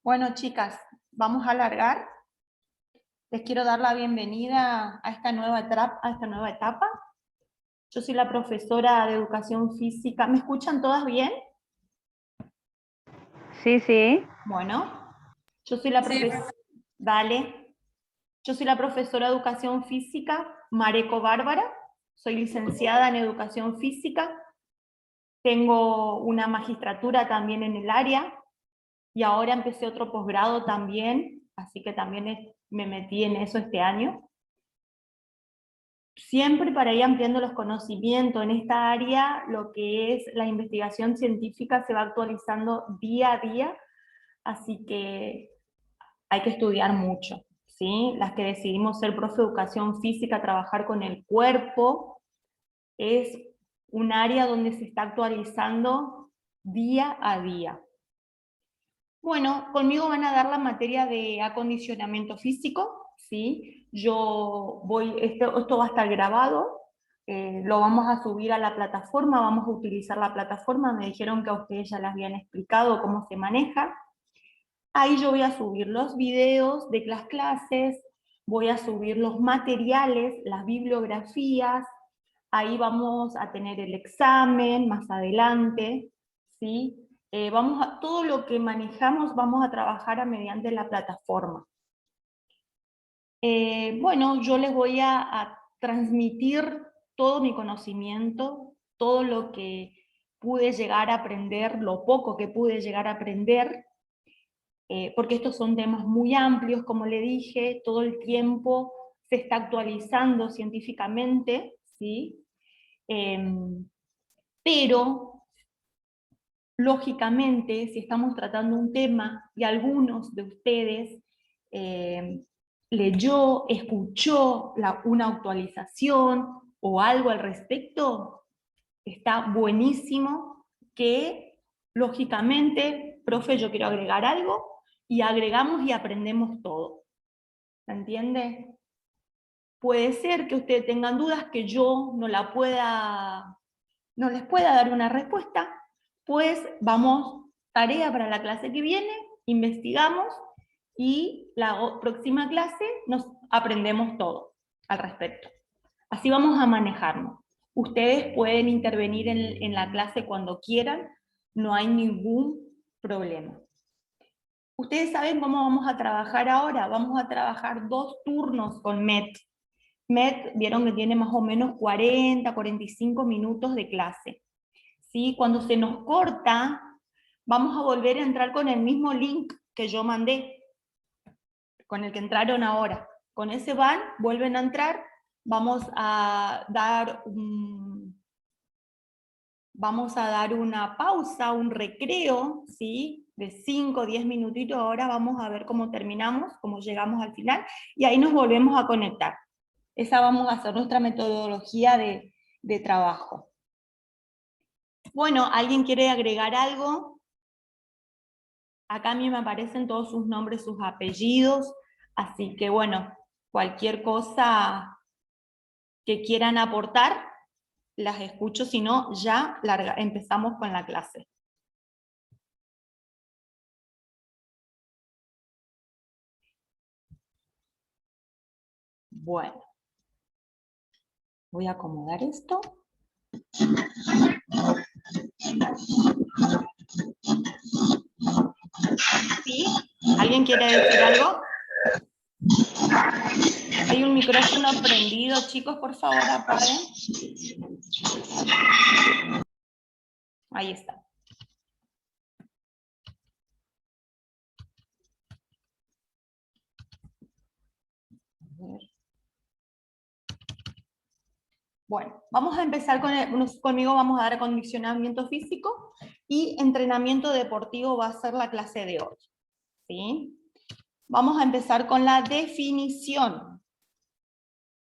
Bueno, chicas, vamos a alargar. Les quiero dar la bienvenida a esta nueva etapa. Yo soy la profesora de educación física. ¿Me escuchan todas bien? Sí, sí. Bueno, yo soy la profesora. Dale. Yo soy la profesora de educación física, Mareco Bárbara. Soy licenciada en educación física. Tengo una magistratura también en el área. Y ahora empecé otro posgrado también, así que también me metí en eso este año. Siempre para ir ampliando los conocimientos en esta área, lo que es la investigación científica se va actualizando día a día, así que hay que estudiar mucho, ¿sí? Las que decidimos ser profe de educación física, trabajar con el cuerpo, es un área donde se está actualizando día a día. Bueno, conmigo van a dar la materia de acondicionamiento físico, ¿sí? Esto va a estar grabado, lo vamos a subir a la plataforma, vamos a utilizar la plataforma, me dijeron que a ustedes ya les habían explicado cómo se maneja. Ahí yo voy a subir los videos de las clases, voy a subir los materiales, las bibliografías, ahí vamos a tener el examen más adelante, ¿sí? Todo lo que manejamos vamos a trabajar mediante la plataforma. Bueno, yo les voy a transmitir todo mi conocimiento, todo lo que pude llegar a aprender, lo poco que pude llegar a aprender, porque estos son temas muy amplios, como le dije, todo el tiempo se está actualizando científicamente, ¿sí? Pero, lógicamente, si estamos tratando un tema y algunos de ustedes leyó, escuchó una actualización o algo al respecto, está buenísimo que, lógicamente, profe, yo quiero agregar algo, y agregamos y aprendemos todo. ¿Se entiende? Puede ser que ustedes tengan dudas que yo no les pueda dar una respuesta, pues vamos, tarea para la clase que viene, investigamos y la próxima clase nos aprendemos todo al respecto. Así vamos a manejarnos. Ustedes pueden intervenir en la clase cuando quieran, no hay ningún problema. Ustedes saben cómo vamos a trabajar ahora. Vamos a trabajar 2 turnos con MET. MET, vieron que tiene más o menos 40, 45 minutos de clase. ¿Sí? Cuando se nos corta, vamos a volver a entrar con el mismo link que yo mandé, con el que entraron ahora. Con ese vuelven a entrar, vamos a dar una pausa, un recreo, ¿sí? De 5 o 10 minutitos, ahora vamos a ver cómo terminamos, cómo llegamos al final, y ahí nos volvemos a conectar. Esa vamos a hacer nuestra metodología de trabajo. Bueno, ¿alguien quiere agregar algo? Acá a mí me aparecen todos sus nombres, sus apellidos, así que bueno, cualquier cosa que quieran aportar, las escucho, si no, ya empezamos con la clase. Bueno, voy a acomodar esto. ¿Sí? ¿Alguien quiere decir algo? Hay un micrófono prendido, chicos, por favor, apaguen. Ahí está. Bueno, vamos a empezar conmigo vamos a dar acondicionamiento físico y entrenamiento deportivo va a ser la clase de hoy. ¿Sí? Vamos a empezar con la definición.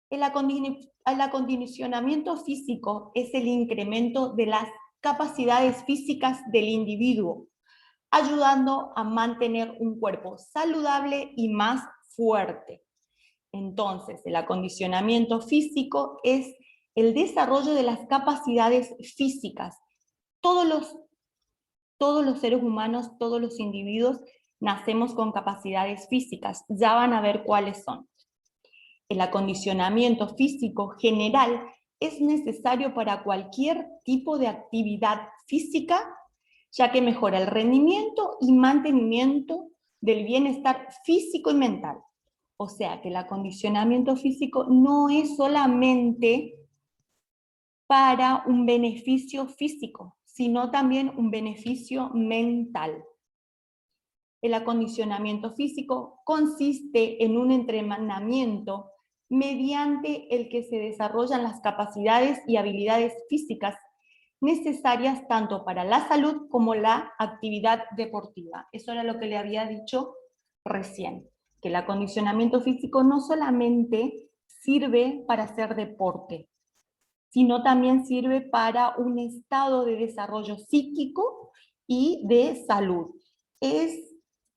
El acondicionamiento físico es el incremento de las capacidades físicas del individuo, ayudando a mantener un cuerpo saludable y más fuerte. Entonces, el acondicionamiento físico es el desarrollo de las capacidades físicas. Todos los seres humanos, todos los individuos nacemos con capacidades físicas, ya van a ver cuáles son. El acondicionamiento físico general es necesario para cualquier tipo de actividad física, ya que mejora el rendimiento y mantenimiento del bienestar físico y mental. O sea que el acondicionamiento físico no es solamente para un beneficio físico, sino también un beneficio mental. El acondicionamiento físico consiste en un entrenamiento mediante el que se desarrollan las capacidades y habilidades físicas necesarias tanto para la salud como la actividad deportiva. Eso era lo que le había dicho recién, que el acondicionamiento físico no solamente sirve para hacer deporte, sino también sirve para un estado de desarrollo psíquico y de salud.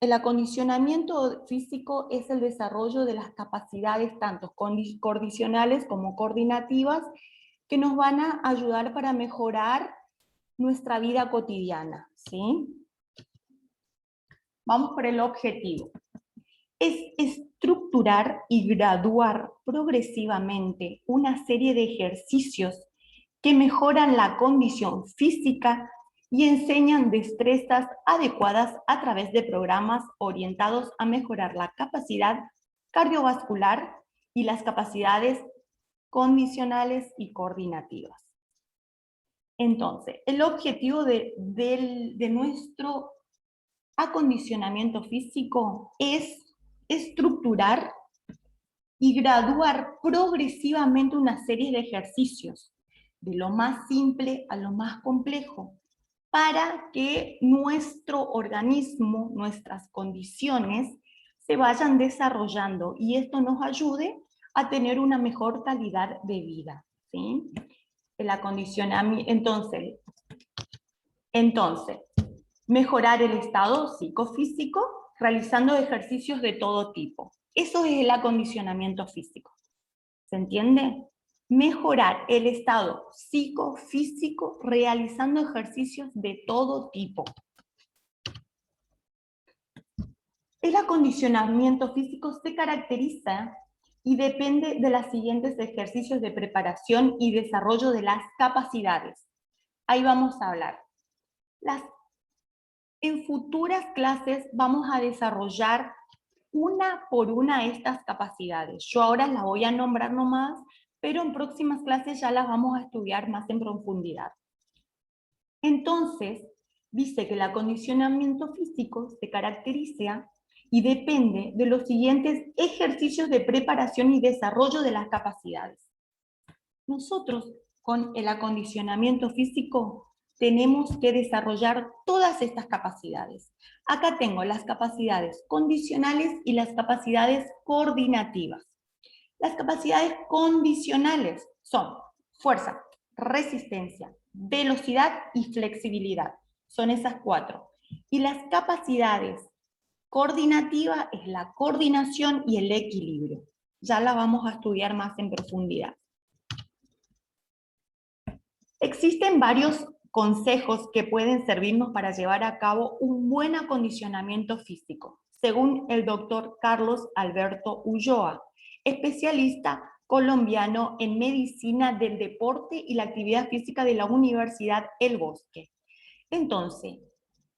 El acondicionamiento físico es el desarrollo de las capacidades tanto condicionales como coordinativas que nos van a ayudar para mejorar nuestra vida cotidiana, ¿sí? Vamos por el objetivo. Es estructurar y graduar progresivamente una serie de ejercicios que mejoran la condición física y enseñan destrezas adecuadas a través de programas orientados a mejorar la capacidad cardiovascular y las capacidades condicionales y coordinativas. Entonces, el objetivo de nuestro acondicionamiento físico es estructurar y graduar progresivamente una serie de ejercicios, de lo más simple a lo más complejo, para que nuestro organismo, nuestras condiciones, se vayan desarrollando y esto nos ayude a tener una mejor calidad de vida, ¿sí? El acondicionamiento, entonces, mejorar el estado psicofísico realizando ejercicios de todo tipo. Eso es el acondicionamiento físico. ¿Se entiende? Mejorar el estado psicofísico realizando ejercicios de todo tipo. El acondicionamiento físico se caracteriza y depende de los siguientes ejercicios de preparación y desarrollo de las capacidades. Ahí vamos a hablar. En futuras clases vamos a desarrollar una por una estas capacidades. Yo ahora las voy a nombrar nomás, pero en próximas clases ya las vamos a estudiar más en profundidad. Entonces, dice que el acondicionamiento físico se caracteriza y depende de los siguientes ejercicios de preparación y desarrollo de las capacidades. Nosotros, con el acondicionamiento físico, tenemos que desarrollar todas estas capacidades. Acá tengo las capacidades condicionales y las capacidades coordinativas. Las capacidades condicionales son fuerza, resistencia, velocidad y flexibilidad. Son esas 4. Y las capacidades coordinativas es la coordinación y el equilibrio. Ya la vamos a estudiar más en profundidad. Existen varios consejos que pueden servirnos para llevar a cabo un buen acondicionamiento físico, según el doctor Carlos Alberto Ulloa, especialista colombiano en medicina del deporte y la actividad física de la Universidad El Bosque. Entonces,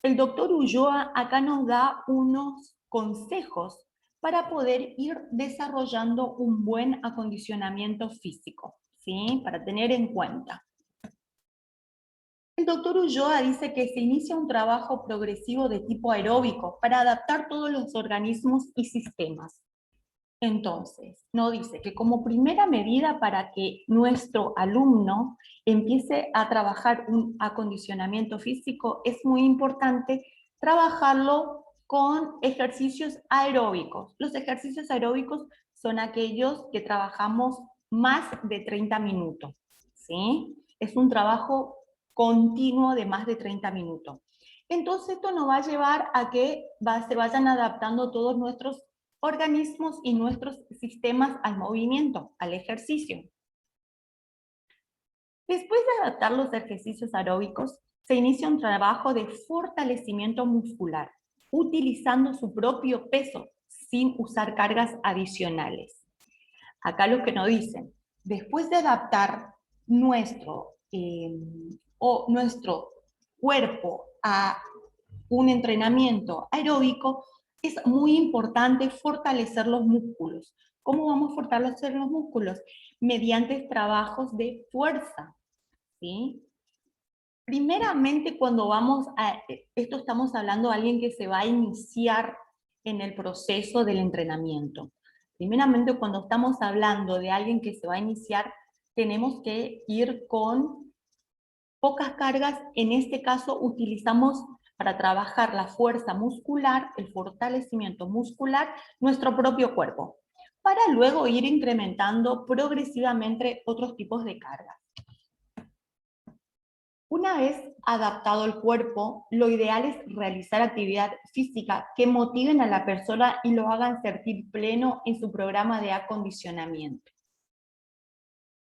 el doctor Ulloa acá nos da unos consejos para poder ir desarrollando un buen acondicionamiento físico, ¿sí? Para tener en cuenta. El doctor Ulloa dice que se inicia un trabajo progresivo de tipo aeróbico para adaptar todos los organismos y sistemas. Entonces, nos dice que como primera medida para que nuestro alumno empiece a trabajar un acondicionamiento físico, es muy importante trabajarlo con ejercicios aeróbicos. Los ejercicios aeróbicos son aquellos que trabajamos más de 30 minutos, ¿sí? Es un trabajo continuo de más de 30 minutos. Entonces esto nos va a llevar a que se vayan adaptando todos nuestros organismos y nuestros sistemas al movimiento, al ejercicio. Después de adaptar los ejercicios aeróbicos, se inicia un trabajo de fortalecimiento muscular. utilizando su propio peso, sin usar cargas adicionales. Acá lo que nos dicen, después de adaptar nuestro cuerpo a un entrenamiento aeróbico, es muy importante fortalecer los músculos. ¿Cómo vamos a fortalecer los músculos? Mediante trabajos de fuerza, ¿sí? Primeramente, cuando vamos a, esto estamos hablando de alguien que se va a iniciar en el proceso del entrenamiento. Primeramente, cuando estamos hablando de alguien que se va a iniciar, tenemos que ir con pocas cargas. En este caso, utilizamos para trabajar la fuerza muscular, el fortalecimiento muscular, nuestro propio cuerpo, para luego ir incrementando progresivamente otros tipos de cargas. Una vez adaptado el cuerpo, lo ideal es realizar actividad física que motiven a la persona y lo hagan sentir pleno en su programa de acondicionamiento.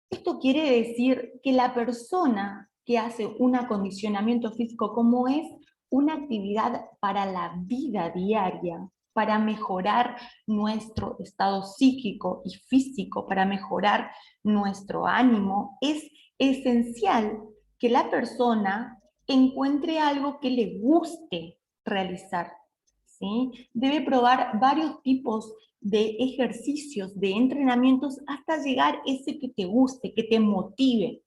Esto quiere decir que la persona que hace un acondicionamiento físico, como es una actividad para la vida diaria, para mejorar nuestro estado psíquico y físico, para mejorar nuestro ánimo, es esencial que la persona encuentre algo que le guste realizar, ¿sí? Debe probar varios tipos de ejercicios, de entrenamientos, hasta llegar a ese que te guste, que te motive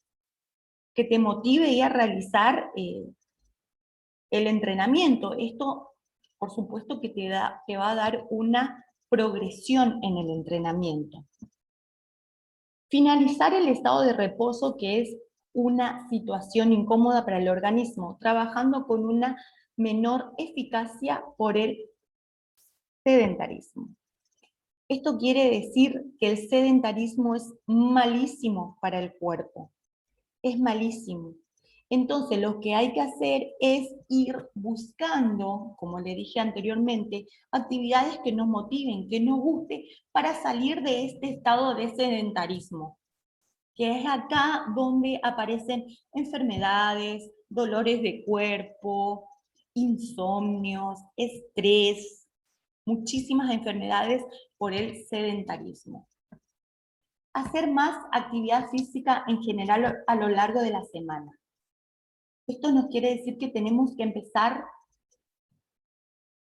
y a realizar el entrenamiento. Esto, por supuesto, que te va a dar una progresión en el entrenamiento. Finalizar el estado de reposo, que es una situación incómoda para el organismo, trabajando con una menor eficacia por el sedentarismo. Esto quiere decir que el sedentarismo es malísimo para el cuerpo, es malísimo. Entonces lo que hay que hacer es ir buscando, como le dije anteriormente, actividades que nos motiven, que nos guste, para salir de este estado de sedentarismo, que es acá donde aparecen enfermedades, dolores de cuerpo, insomnios, estrés, muchísimas enfermedades por el sedentarismo. Hacer más actividad física en general a lo largo de la semana. Esto nos quiere decir que tenemos que empezar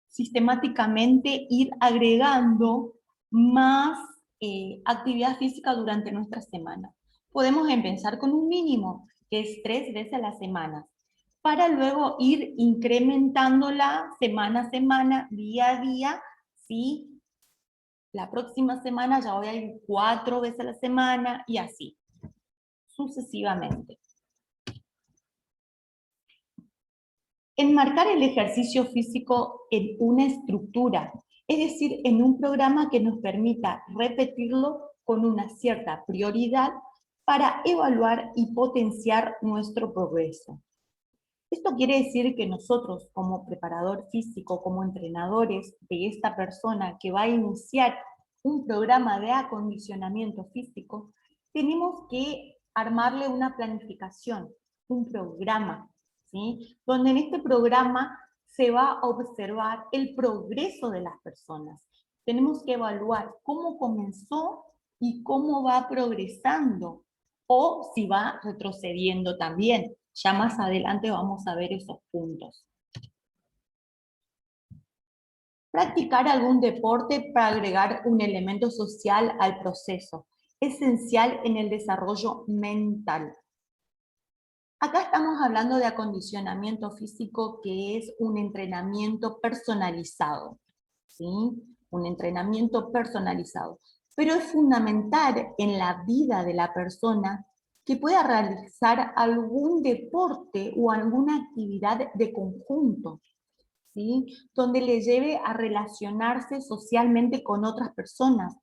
sistemáticamente, ir agregando más actividad física durante nuestra semana. Podemos empezar con un mínimo, que es 3 veces a la semana, para luego ir incrementándola semana a semana, día a día, ¿sí? La próxima semana ya voy a ir 4 veces a la semana, y así, sucesivamente. Enmarcar el ejercicio físico en una estructura, es decir, en un programa que nos permita repetirlo con una cierta prioridad para evaluar y potenciar nuestro progreso. Esto quiere decir que nosotros, como preparador físico, como entrenadores de esta persona que va a iniciar un programa de acondicionamiento físico, tenemos que armarle una planificación, un programa, ¿sí? Donde en este programa se va a observar el progreso de las personas. Tenemos que evaluar cómo comenzó y cómo va progresando, o si va retrocediendo también. Ya más adelante vamos a ver esos puntos. Practicar algún deporte para agregar un elemento social al proceso, esencial en el desarrollo mental. Acá estamos hablando de acondicionamiento físico, que es un entrenamiento personalizado, ¿sí? Un entrenamiento personalizado. Pero es fundamental en la vida de la persona que pueda realizar algún deporte o alguna actividad de conjunto, ¿sí? Donde le lleve a relacionarse socialmente con otras personas,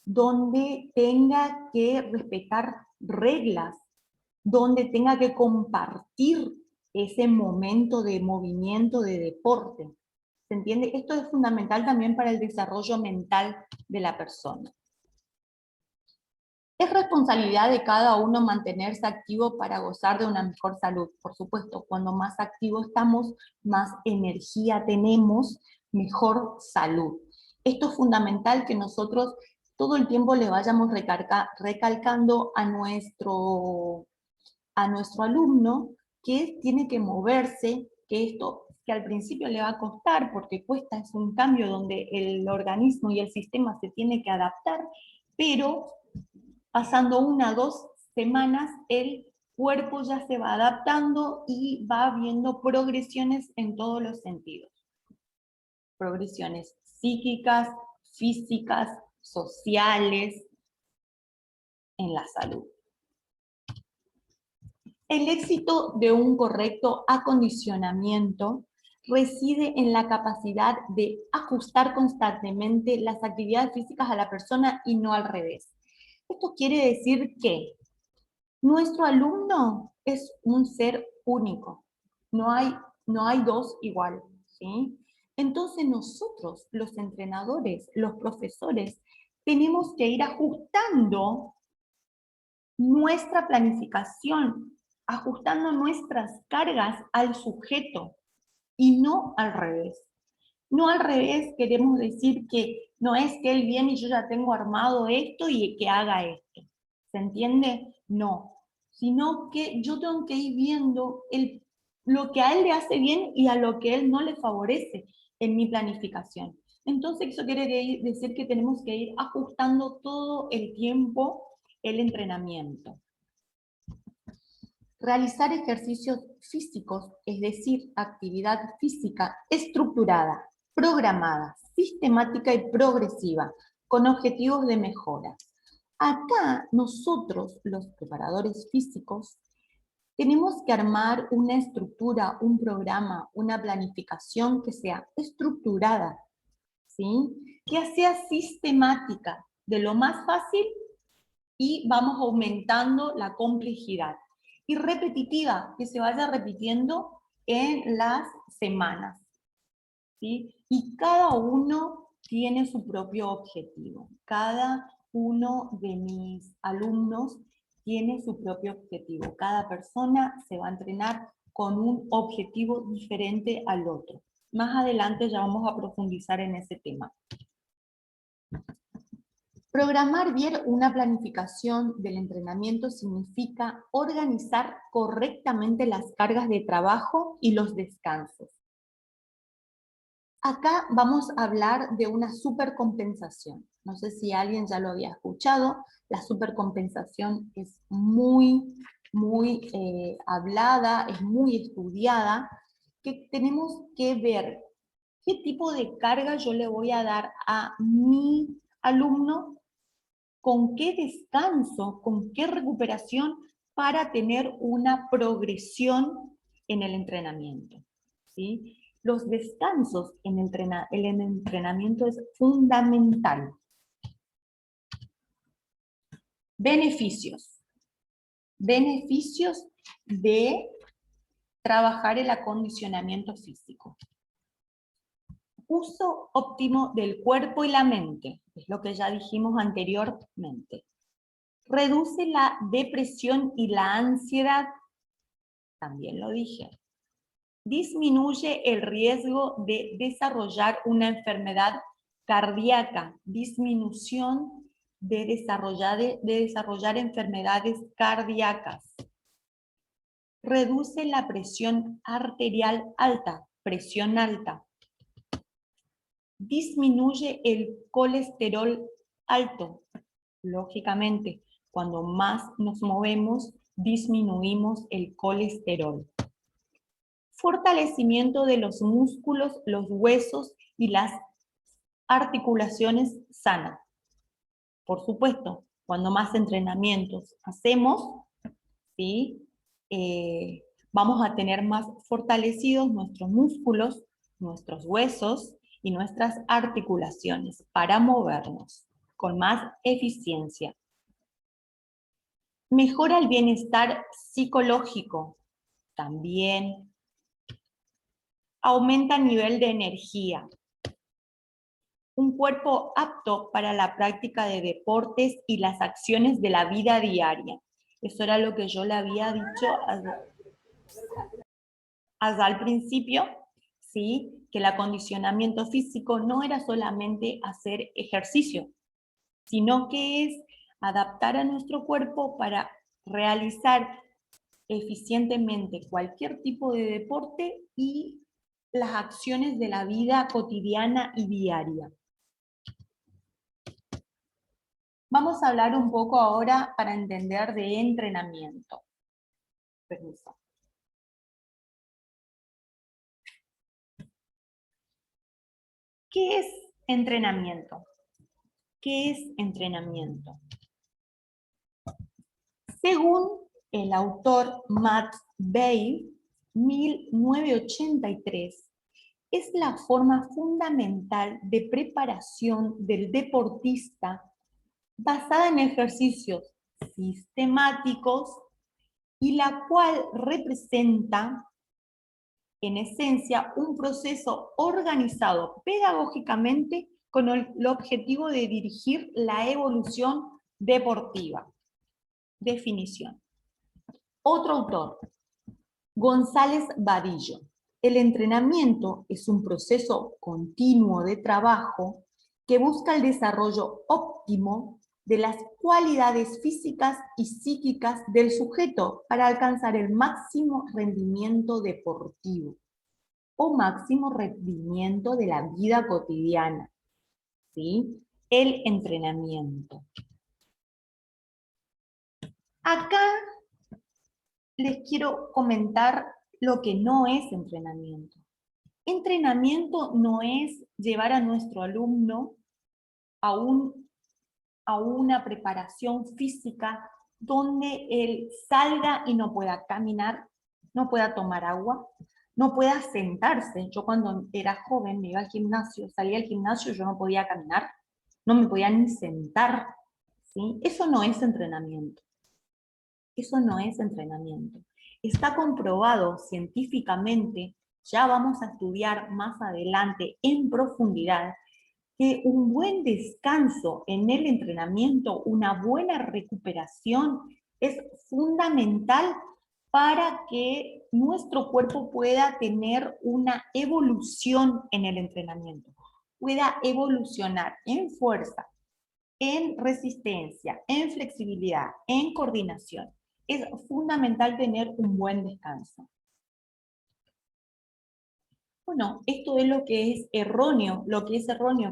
donde tenga que respetar reglas, donde tenga que compartir ese momento de movimiento, de deporte. ¿Se entiende? Esto es fundamental también para el desarrollo mental de la persona. Es responsabilidad de cada uno mantenerse activo para gozar de una mejor salud. Por supuesto, cuando más activos estamos, más energía tenemos mejor salud. Esto es fundamental que nosotros todo el tiempo le vayamos recalcando a nuestro alumno que tiene que moverse, que esto que al principio le va a costar porque cuesta, es un cambio donde el organismo y el sistema se tiene que adaptar, pero pasando 1 o 2 semanas el cuerpo ya se va adaptando y va viendo progresiones en todos los sentidos. Progresiones psíquicas, físicas, sociales, en la salud. El éxito de un correcto acondicionamiento reside en la capacidad de ajustar constantemente las actividades físicas a la persona y no al revés. Esto quiere decir que nuestro alumno es un ser único, no hay 2 iguales, ¿sí? Entonces nosotros, los entrenadores, los profesores, tenemos que ir ajustando nuestra planificación, ajustando nuestras cargas al sujeto y no al revés. No al revés queremos decir que no es que él viene y yo ya tengo armado esto y que haga esto. ¿Se entiende? No. Sino que yo tengo que ir viendo lo que a él le hace bien y a lo que a él no le favorece en mi planificación. Entonces eso quiere decir que tenemos que ir ajustando todo el tiempo el entrenamiento. Realizar ejercicios físicos, es decir, actividad física estructurada, programada, sistemática y progresiva, con objetivos de mejora. Acá nosotros, los preparadores físicos, tenemos que armar una estructura, un programa, una planificación que sea estructurada, ¿sí? Que sea sistemática, de lo más fácil y vamos aumentando la complejidad. Y repetitiva, que se vaya repitiendo en las semanas, ¿sí? Y cada uno tiene su propio objetivo. Cada uno de mis alumnos tiene su propio objetivo. Cada persona se va a entrenar con un objetivo diferente al otro. Más adelante ya vamos a profundizar en ese tema. Programar bien una planificación del entrenamiento significa organizar correctamente las cargas de trabajo y los descansos. Acá vamos a hablar de una supercompensación. No sé si alguien ya lo había escuchado. La supercompensación es muy hablada, es muy estudiada, que tenemos que ver qué tipo de carga yo le voy a dar a mi alumno, con qué descanso, con qué recuperación para tener una progresión en el entrenamiento, ¿sí? Los descansos en el entrenamiento es fundamental. Beneficios. Beneficios de trabajar el acondicionamiento físico. Uso óptimo del cuerpo y la mente, es lo que ya dijimos anteriormente. Reduce la depresión y la ansiedad, también lo dije. Disminuye el riesgo de desarrollar una enfermedad cardíaca, disminución de desarrollar enfermedades cardíacas. Reduce la presión arterial alta, presión alta. Disminuye el colesterol alto. Lógicamente, cuando más nos movemos, disminuimos el colesterol. Fortalecimiento de los músculos, los huesos y las articulaciones sanas. Por supuesto, cuando más entrenamientos hacemos, ¿sí? Vamos a tener más fortalecidos nuestros músculos, nuestros huesos y nuestras articulaciones para movernos con más eficiencia. Mejora el bienestar psicológico, también. Aumenta el nivel de energía. Un cuerpo apto para la práctica de deportes y las acciones de la vida diaria. Eso era lo que yo le había dicho hasta al principio. ¿sí? Que el acondicionamiento físico no era solamente hacer ejercicio, sino que es adaptar a nuestro cuerpo para realizar eficientemente cualquier tipo de deporte y las acciones de la vida cotidiana y diaria. Vamos a hablar un poco ahora para entender de entrenamiento. Permiso. ¿Qué es entrenamiento? ¿Qué es entrenamiento? Según el autor Matt Bay, 1983, es la forma fundamental de preparación del deportista basada en ejercicios sistemáticos y la cual representa, en esencia, un proceso organizado pedagógicamente con el objetivo de dirigir la evolución deportiva. Definición. Otro autor, González Vadillo. El entrenamiento es un proceso continuo de trabajo que busca el desarrollo óptimo de las cualidades físicas y psíquicas del sujeto para alcanzar el máximo rendimiento deportivo o máximo rendimiento de la vida cotidiana. ¿Sí? El entrenamiento. Acá les quiero comentar lo que no es entrenamiento. Entrenamiento no es llevar a nuestro alumno a una preparación física donde él salga y no pueda caminar, no pueda tomar agua, no pueda sentarse. Yo cuando era joven me iba al gimnasio, salía al gimnasio, yo no podía caminar, no me podía ni sentar, ¿sí? Eso no es entrenamiento. Eso no es entrenamiento. Está comprobado científicamente, ya vamos a estudiar más adelante en profundidad, que un buen descanso en el entrenamiento, una buena recuperación, es fundamental para que nuestro cuerpo pueda tener una evolución en el entrenamiento, pueda evolucionar en fuerza, en resistencia, en flexibilidad, en coordinación. Es fundamental tener un buen descanso. Bueno, esto es lo que es erróneo,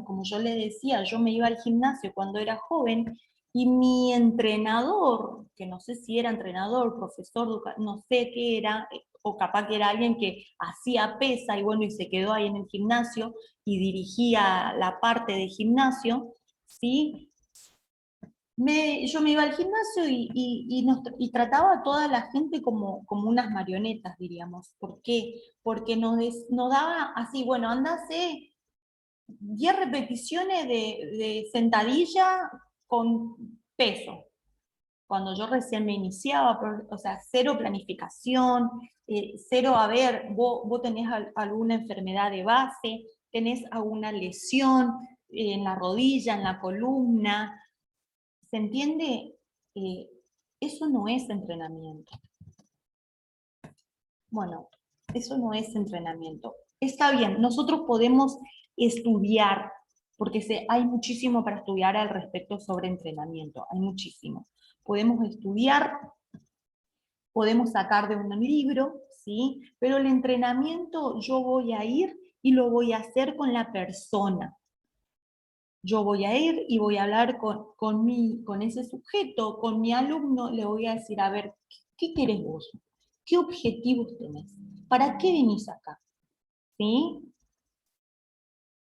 como yo le decía, yo me iba al gimnasio cuando era joven y mi entrenador, que no sé si era entrenador, profesor, no sé qué era, o capaz que era alguien que hacía pesa y bueno, y se quedó ahí en el gimnasio y dirigía la parte de gimnasio, ¿sí? Yo me iba al gimnasio y trataba a toda la gente como unas marionetas, diríamos. ¿Por qué? Porque nos daba así, bueno, andase 10 repeticiones de sentadilla con peso. Cuando yo recién me iniciaba, o sea, cero planificación, cero, a ver, vos tenés alguna enfermedad de base, tenés alguna lesión en la rodilla, en la columna. ¿Se entiende? Eso no es entrenamiento. Bueno, eso no es entrenamiento. Está bien, nosotros podemos estudiar, porque hay muchísimo para estudiar al respecto sobre entrenamiento, hay muchísimo. Podemos estudiar, podemos sacar de un libro, ¿sí? Pero el entrenamiento yo voy a ir y lo voy a hacer con la persona. Yo voy a ir y voy a hablar con ese sujeto, con mi alumno, le voy a decir, a ver, ¿qué querés vos? ¿Qué objetivos tenés? ¿Para qué venís acá? ¿Sí?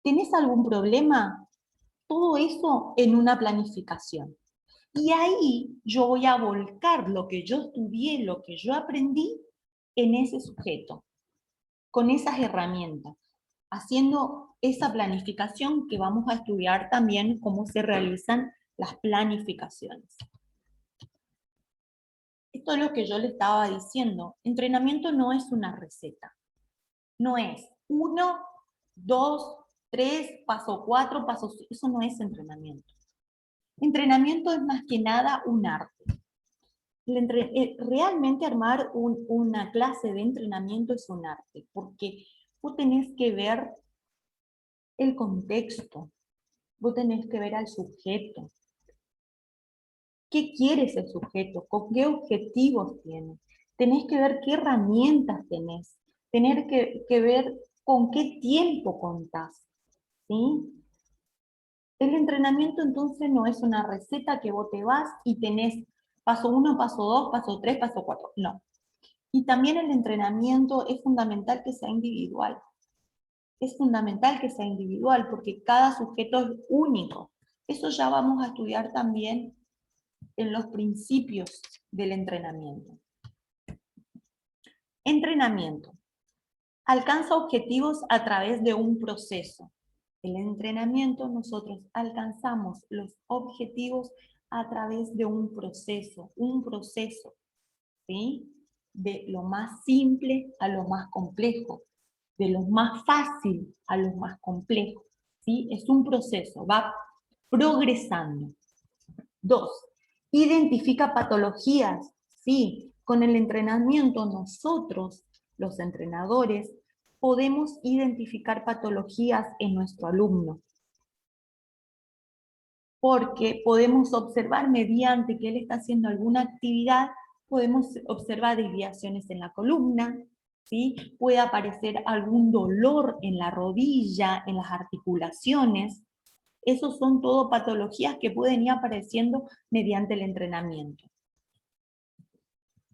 ¿Tenés algún problema? Todo eso en una planificación. Y ahí yo voy a volcar lo que yo estudié, lo que yo aprendí en ese sujeto, con esas herramientas, haciendo esa planificación que vamos a estudiar también cómo se realizan las planificaciones. Esto es lo que yo le estaba diciendo. Entrenamiento no es una receta. No es 1, 2, 3, paso 4, paso 6. Eso no es entrenamiento. Entrenamiento es más que nada un arte. Realmente armar una clase de entrenamiento es un arte, porque vos tenés que ver el contexto, vos tenés que ver al sujeto. ¿Qué quiere ese sujeto? ¿Con qué objetivos tiene? Tenés que ver qué herramientas tenés. Tener que ver con qué tiempo contás. ¿Sí? El entrenamiento entonces no es una receta que vos te vas y tenés paso 1, paso 2, paso 3, paso 4. No. Y también el entrenamiento es fundamental que sea individual. Es fundamental que sea individual porque cada sujeto es único. Eso ya vamos a estudiar también en los principios del entrenamiento. Entrenamiento. Alcanza objetivos a través de un proceso. El entrenamiento, nosotros alcanzamos los objetivos a través de un proceso, ¿sí? De lo más simple a lo más complejo, de lo más fácil a lo más complejo, ¿sí? Es un proceso, va progresando. 2. Identifica patologías, ¿sí? Con el entrenamiento nosotros, los entrenadores, podemos identificar patologías en nuestro alumno. Porque podemos observar mediante que él está haciendo alguna actividad, podemos observar desviaciones en la columna, ¿sí? Puede aparecer algún dolor en la rodilla, en las articulaciones. Esos son todo patologías que pueden ir apareciendo mediante el entrenamiento.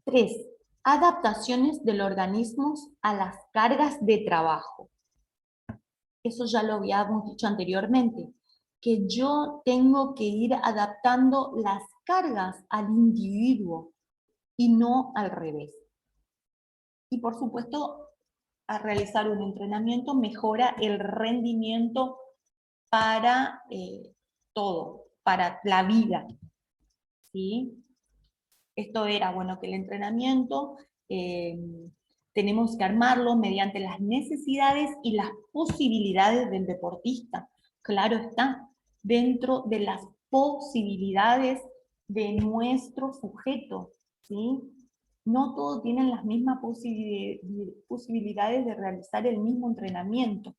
3. Adaptaciones del organismo a las cargas de trabajo. Eso ya lo habíamos dicho anteriormente, que yo tengo que ir adaptando las cargas al individuo y no al revés. Y por supuesto, al realizar un entrenamiento mejora el rendimiento para todo, para la vida, ¿sí? Esto era, bueno, que el entrenamiento tenemos que armarlo mediante las necesidades y las posibilidades del deportista. Claro está, dentro de las posibilidades de nuestro sujeto, ¿sí? No todos tienen las mismas posibilidades de realizar el mismo entrenamiento.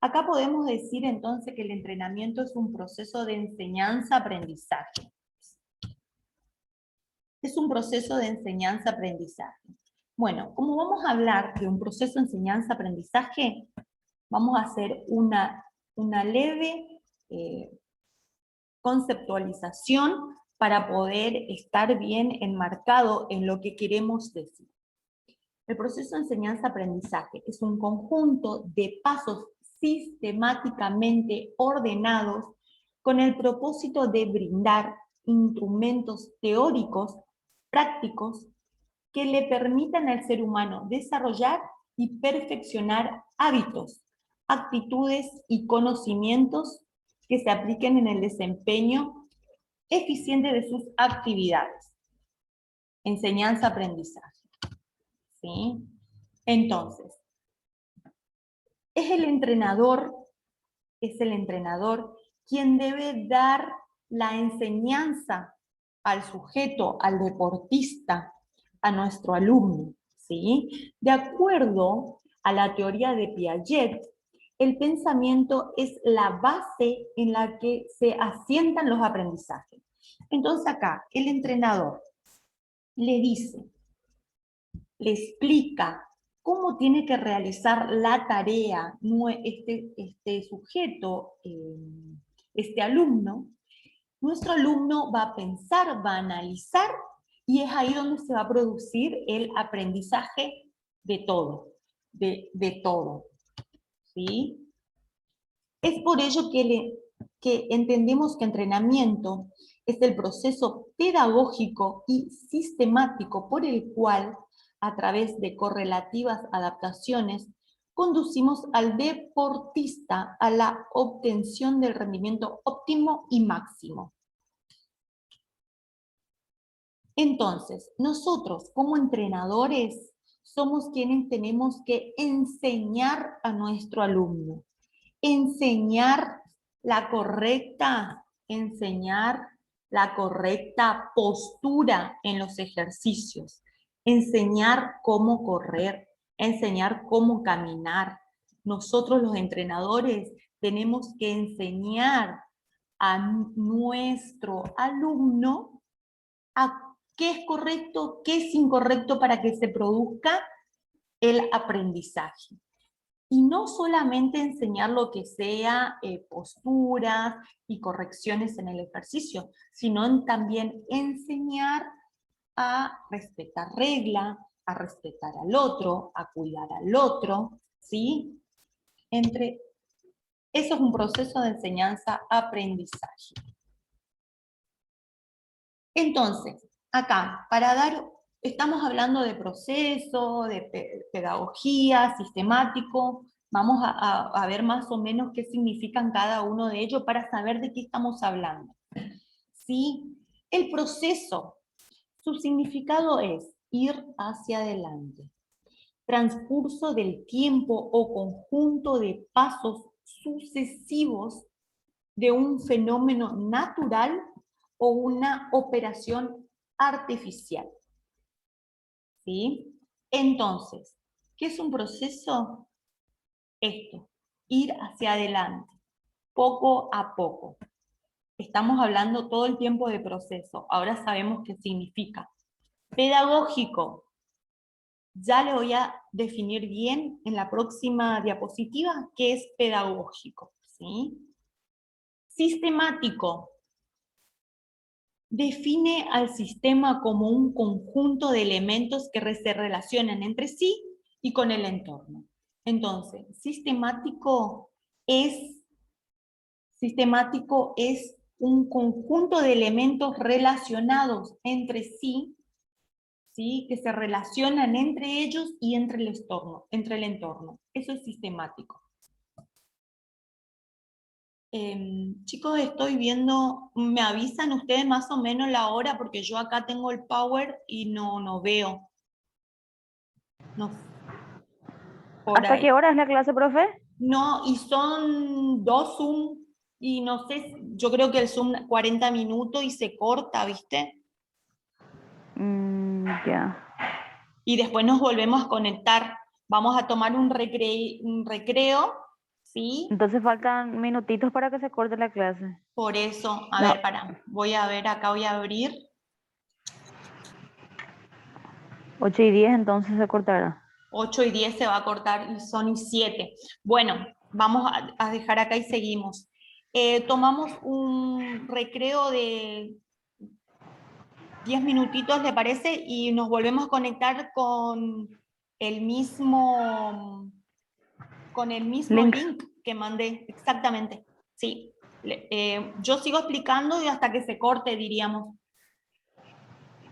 Acá podemos decir entonces que el entrenamiento es un proceso de enseñanza-aprendizaje. Es un proceso de enseñanza-aprendizaje. Bueno, como vamos a hablar de un proceso de enseñanza-aprendizaje, vamos a hacer una leve conceptualización para poder estar bien enmarcado en lo que queremos decir. El proceso de enseñanza-aprendizaje es un conjunto de pasos sistemáticamente ordenados con el propósito de brindar instrumentos teóricos, prácticos, que le permitan al ser humano desarrollar y perfeccionar hábitos, actitudes y conocimientos que se apliquen en el desempeño eficiente de sus actividades. Enseñanza-aprendizaje. ¿Sí? Entonces, es el entrenador quien debe dar la enseñanza al sujeto, al deportista, a nuestro alumno, ¿sí? De acuerdo a la teoría de Piaget, el pensamiento es la base en la que se asientan los aprendizajes. Entonces acá, el entrenador le dice, le explica cómo tiene que realizar la tarea este sujeto, este alumno. Nuestro alumno va a pensar, va a analizar, y es ahí donde se va a producir el aprendizaje de todo, de todo, ¿sí? Es por ello que entendemos que entrenamiento es el proceso pedagógico y sistemático por el cual, a través de correlativas adaptaciones, conducimos al deportista a la obtención del rendimiento óptimo y máximo. Entonces, nosotros como entrenadores somos quienes tenemos que enseñar a nuestro alumno. Enseñar la correcta postura en los ejercicios. Enseñar cómo correr. enseñar cómo caminar. Nosotros los entrenadores tenemos que enseñar a nuestro alumno a qué es correcto, qué es incorrecto para que se produzca el aprendizaje. Y no solamente enseñar lo que sea posturas y correcciones en el ejercicio, sino también enseñar a respetar reglas, a respetar al otro, a cuidar al otro, ¿sí? Eso es un proceso de enseñanza-aprendizaje. Entonces, acá, estamos hablando de proceso, de pedagogía, sistemático, vamos a ver más o menos qué significan cada uno de ellos para saber de qué estamos hablando. ¿Sí? El proceso, su significado es ir hacia adelante, transcurso del tiempo o conjunto de pasos sucesivos de un fenómeno natural o una operación artificial. ¿Sí? Entonces, ¿qué es un proceso? Esto, ir hacia adelante, poco a poco. Estamos hablando todo el tiempo de proceso, ahora sabemos qué significa. Pedagógico, ya le voy a definir bien en la próxima diapositiva qué es pedagógico. ¿Sí? Sistemático, define al sistema como un conjunto de elementos que se relacionan entre sí y con el entorno. Entonces, sistemático es un conjunto de elementos relacionados entre sí, ¿sí? Que se relacionan entre ellos y entre el entorno. Eso es sistemático. Chicos, estoy viendo, me avisan ustedes más o menos la hora porque yo acá tengo el power y no veo. No, por ¿Hasta ahí. qué hora es la clase, profe? No, y son 2 Zoom y no sé, yo creo que el Zoom 40 minutos y se corta, ¿viste? Ya. Y después nos volvemos a conectar. Vamos a tomar un recreo, ¿sí? Entonces faltan minutitos para que se corte la clase. Por eso, a No, ver, voy a ver, acá voy a abrir. 8:10 entonces se cortará. 8:10 se va a cortar y son 7. Bueno, vamos a dejar acá y seguimos. Tomamos un recreo de 10 minutitos, ¿le parece? Y nos volvemos a conectar el mismo, con el mismo Link. link que mandé, exactamente. Sí. Yo sigo explicando y hasta que se corte, diríamos.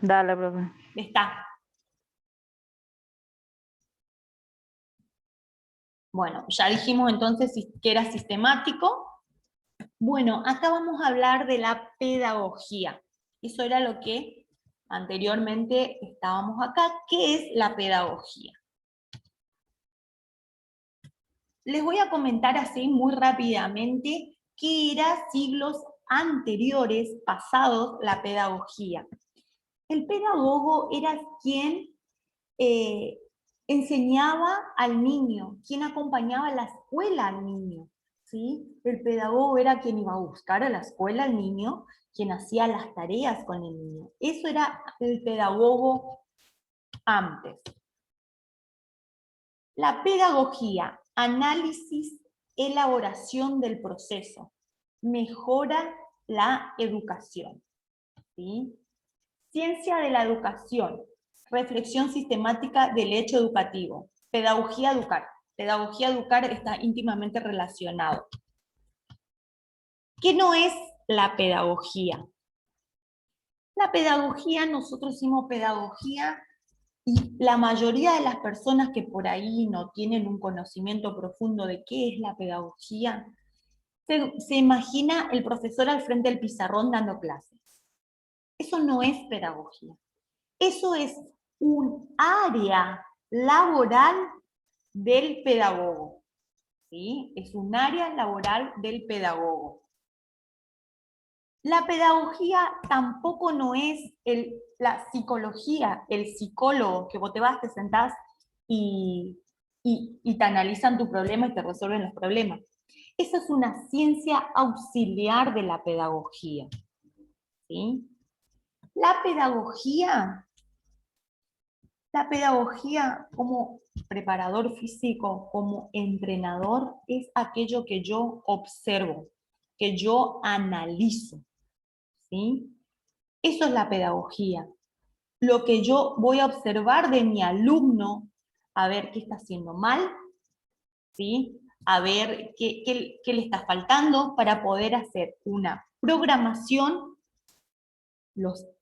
Dale, profe. Está. Bueno, ya dijimos entonces que era sistemático. Bueno, acá vamos a hablar de la pedagogía. Eso era lo que anteriormente estábamos acá. ¿Qué es la pedagogía? Les voy a comentar así muy rápidamente qué era siglos anteriores, pasados, la pedagogía. El pedagogo era quien eh, enseñaba al niño, quien acompañaba a la escuela al niño. ¿Sí? El pedagogo era quien iba a buscar a la escuela al niño, quien hacía las tareas con el niño. Eso era el pedagogo antes. La pedagogía, análisis, elaboración del proceso, mejora la educación. ¿Sí? Ciencia de la educación, reflexión sistemática del hecho educativo, pedagogía educar. Pedagogía educar está íntimamente relacionado. ¿Qué no es la pedagogía? La pedagogía, nosotros hicimos pedagogía y la mayoría de las personas que por ahí no tienen un conocimiento profundo de qué es la pedagogía, se imagina el profesor al frente del pizarrón dando clases. Eso no es pedagogía. Eso es un área laboral del pedagogo. ¿Sí? Es un área laboral del pedagogo. La pedagogía tampoco no es la psicología, el psicólogo, que vos te vas, te sentás y te analizan tu problema y te resuelven los problemas. Esa es una ciencia auxiliar de la pedagogía, ¿sí? La pedagogía como preparador físico, como entrenador, es aquello que yo observo, que yo analizo, ¿sí? Eso es la pedagogía. Lo que yo voy a observar de mi alumno, a ver qué está haciendo mal, ¿sí? A ver qué le está faltando para poder hacer una programación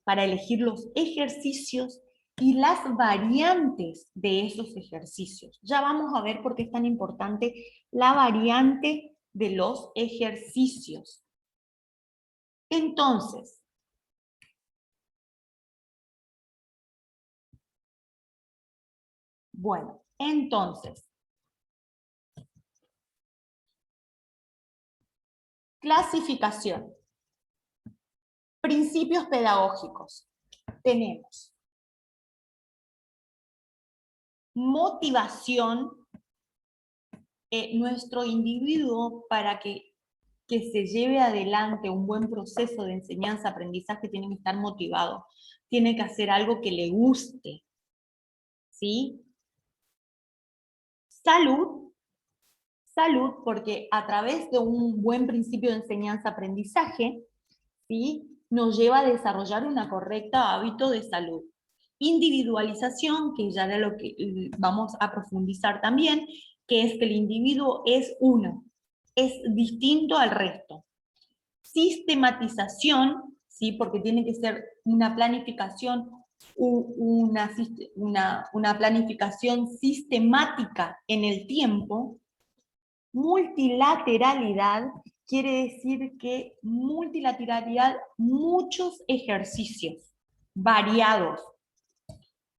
para elegir los ejercicios y las variantes de esos ejercicios. Ya vamos a ver por qué es tan importante la variante de los ejercicios. Entonces, clasificación. Principios pedagógicos. Tenemos motivación. Nuestro individuo, para que se lleve adelante un buen proceso de enseñanza-aprendizaje, tiene que estar motivado. Tiene que hacer algo que le guste. ¿Sí? Salud, porque a través de un buen principio de enseñanza-aprendizaje, ¿sí?, nos lleva a desarrollar una correcta hábito de salud. Individualización, que ya era lo que vamos a profundizar también, que es que el individuo es uno, es distinto al resto. Sistematización, ¿sí?, porque tiene que ser una planificación, una planificación sistemática en el tiempo. Multilateralidad quiere decir que multilateralidad, muchos ejercicios variados.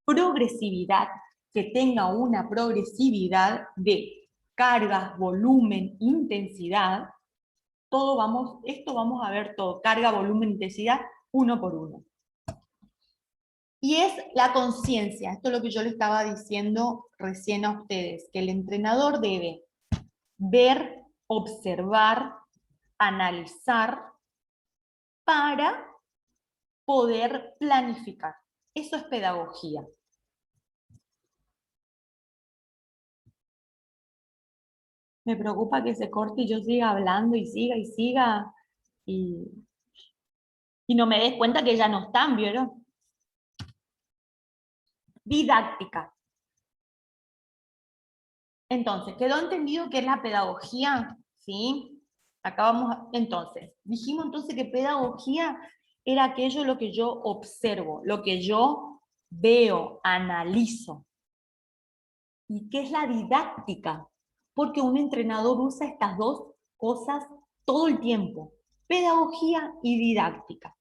Progresividad, que tenga una progresividad de carga, volumen, intensidad. Esto vamos a ver todo, carga, volumen, intensidad, uno por uno. Y es la conciencia, esto es lo que yo le estaba diciendo recién a ustedes, que el entrenador debe ver, observar, analizar, para poder planificar. Eso es pedagogía. Me preocupa que se corte y yo siga hablando y siga, y no me des cuenta que ya no están, ¿vieron? Didáctica. Entonces, ¿quedó entendido qué es la pedagogía? ¿Sí? Entonces, dijimos entonces que pedagogía era aquello lo que yo observo, lo que yo veo, analizo. ¿Y qué es la didáctica? Porque un entrenador usa estas dos cosas todo el tiempo, pedagogía y didáctica.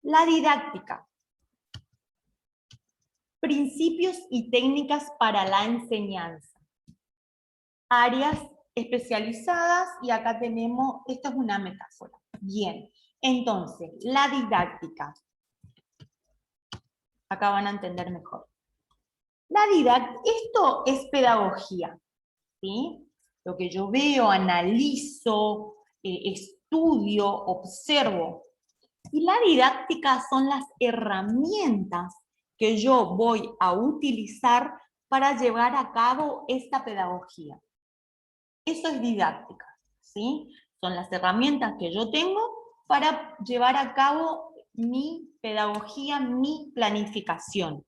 La didáctica. Principios y técnicas para la enseñanza. Áreas especializadas, y acá tenemos, esto es una metáfora. Bien, entonces, la didáctica. Acá van a entender mejor. Esto es pedagogía, ¿sí? Lo que yo veo, analizo, estudio, observo. Y la didáctica son las herramientas que yo voy a utilizar para llevar a cabo esta pedagogía. Eso es didáctica, ¿sí? Son las herramientas que yo tengo para llevar a cabo mi pedagogía, mi planificación.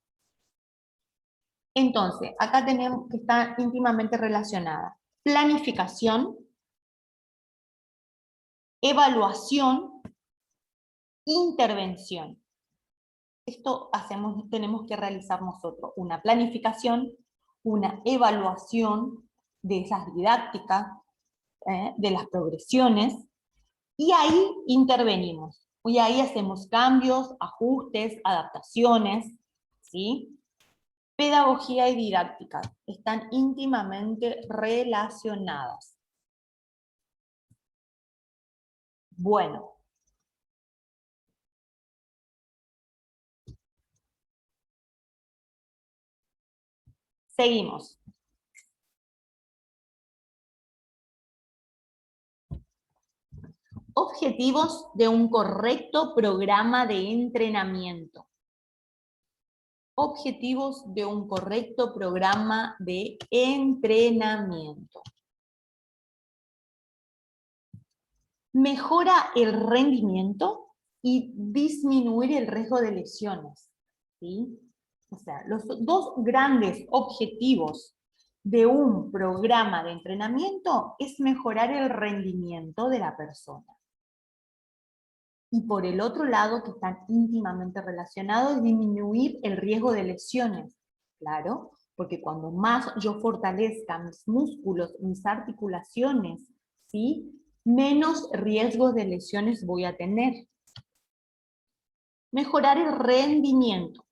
Entonces, acá tenemos que estar íntimamente relacionada. Planificación, evaluación, intervención. Esto tenemos que realizar nosotros. Una planificación, una evaluación de esas didácticas, de las progresiones, y ahí intervenimos. Y ahí hacemos cambios, ajustes, adaptaciones, ¿sí? Pedagogía y didáctica están íntimamente relacionadas. Bueno. Seguimos. Objetivos de un correcto programa de entrenamiento. Objetivos de un correcto programa de entrenamiento. Mejora el rendimiento y disminuir el riesgo de lesiones, ¿sí? O sea, los dos grandes objetivos de un programa de entrenamiento es mejorar el rendimiento de la persona. Y por el otro lado, que están íntimamente relacionados, es disminuir el riesgo de lesiones. Claro, porque cuando más yo fortalezca mis músculos, mis articulaciones, ¿sí?, menos riesgos de lesiones voy a tener. Mejorar el rendimiento.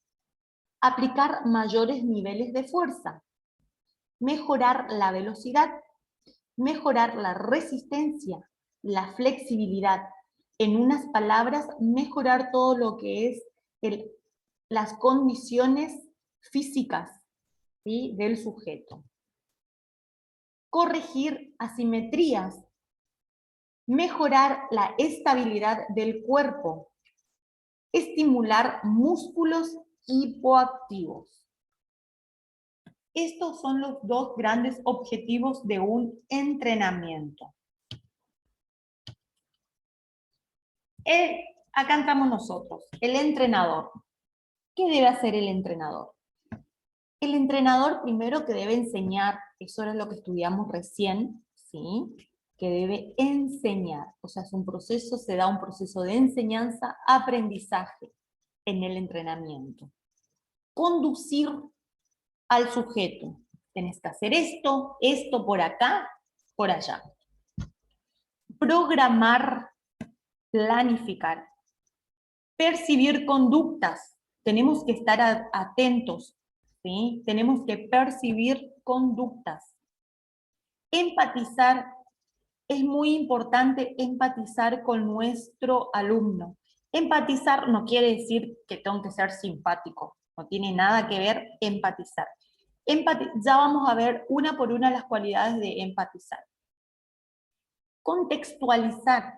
Aplicar mayores niveles de fuerza. Mejorar la velocidad. Mejorar la resistencia, la flexibilidad. En unas palabras, mejorar todo lo que es las condiciones físicas, ¿sí?, del sujeto. Corregir asimetrías. Mejorar la estabilidad del cuerpo. Estimular músculos hipoactivos. Estos son los dos grandes objetivos de un entrenamiento. Acá entramos nosotros, el entrenador. ¿Qué debe hacer el entrenador? El entrenador primero que debe enseñar, eso era lo que estudiamos recién, ¿sí?, que debe enseñar, o sea, es un proceso, se da un proceso de enseñanza, aprendizaje en el entrenamiento. Conducir al sujeto. Tenés que hacer esto, esto por acá, por allá. Programar, planificar. Percibir conductas. Tenemos que estar atentos, ¿sí? Tenemos que percibir conductas. Empatizar. Es muy importante empatizar con nuestro alumno. Empatizar no quiere decir que tengo que ser simpático, no tiene nada que ver empatizar. Ya vamos a ver una por una las cualidades de empatizar. Contextualizar.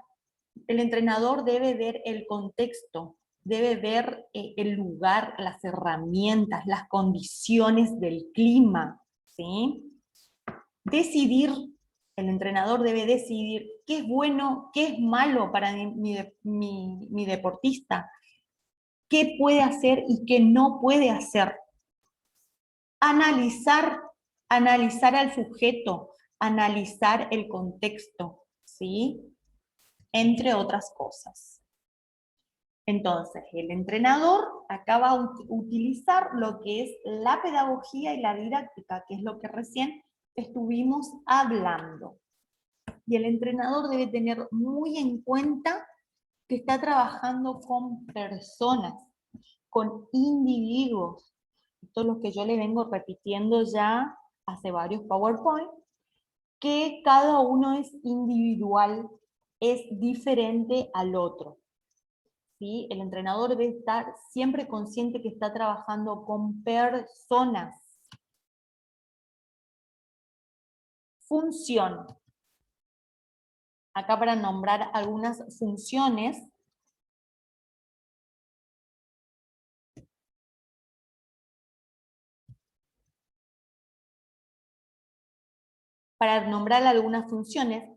El entrenador debe ver el contexto, debe ver el lugar, las herramientas, las condiciones del clima, ¿sí? Decidir. El entrenador debe decidir qué es bueno, qué es malo para mi deportista, qué puede hacer y qué no puede hacer. Analizar al sujeto, analizar el contexto, ¿sí?, entre otras cosas. Entonces, el entrenador acá va a utilizar lo que es la pedagogía y la didáctica, que es lo que recién estuvimos hablando. Y el entrenador debe tener muy en cuenta que está trabajando con personas, con individuos. Esto es lo que yo le vengo repitiendo ya hace varios PowerPoint, que cada uno es individual, es diferente al otro. ¿Sí? El entrenador debe estar siempre consciente que está trabajando con personas. Función. Acá para nombrar algunas funciones. Para nombrar algunas funciones,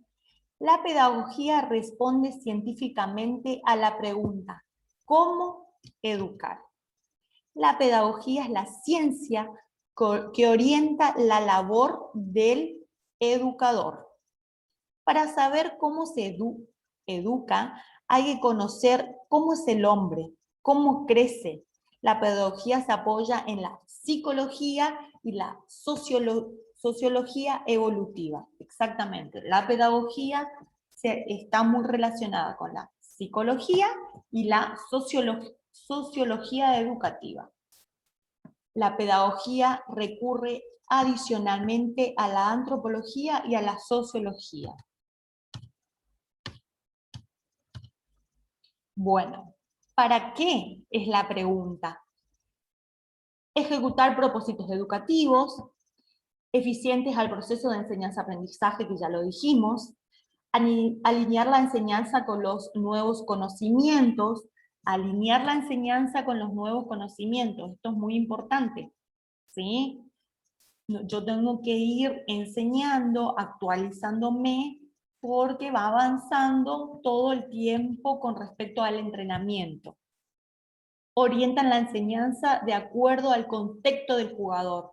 la pedagogía responde científicamente a la pregunta, ¿cómo educar? La pedagogía es la ciencia que orienta la labor del educador. Para saber cómo se educa, hay que conocer cómo es el hombre, cómo crece. La pedagogía se apoya en la psicología y la sociología evolutiva. Exactamente. La pedagogía está muy relacionada con la psicología y la sociología educativa. La pedagogía recurre adicionalmente a la antropología y a la sociología. Bueno, ¿para qué es la pregunta? Ejecutar propósitos educativos, eficientes al proceso de enseñanza-aprendizaje, que ya lo dijimos, alinear la enseñanza con los nuevos conocimientos, alinear la enseñanza con los nuevos conocimientos, esto es muy importante, ¿sí? Yo tengo que ir enseñando, actualizándome, porque va avanzando todo el tiempo con respecto al entrenamiento. Orientan la enseñanza de acuerdo al contexto del jugador.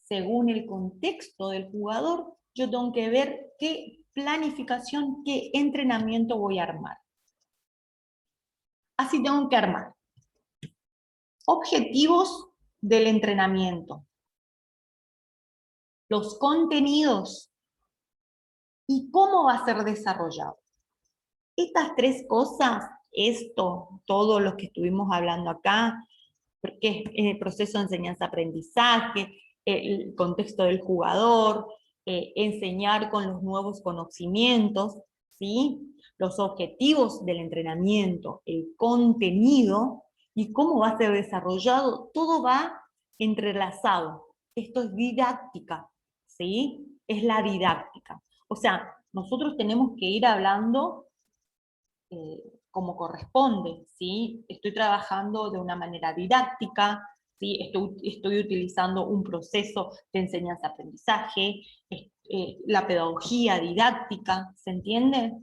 Según el contexto del jugador, yo tengo que ver qué planificación, qué entrenamiento voy a armar. Así tengo que armar objetivos del entrenamiento, los contenidos y cómo va a ser desarrollado. Estas tres cosas, todo lo que estuvimos hablando acá, porque es el proceso de enseñanza-aprendizaje, el contexto del jugador, enseñar con los nuevos conocimientos, ¿sí? Los objetivos del entrenamiento, el contenido y cómo va a ser desarrollado, todo va entrelazado. Esto es didáctica, ¿sí? Es la didáctica. O sea, nosotros tenemos que ir hablando como corresponde, ¿sí? Estoy trabajando de una manera didáctica, ¿sí? Estoy utilizando un proceso de enseñanza-aprendizaje, la pedagogía didáctica, ¿se entiende?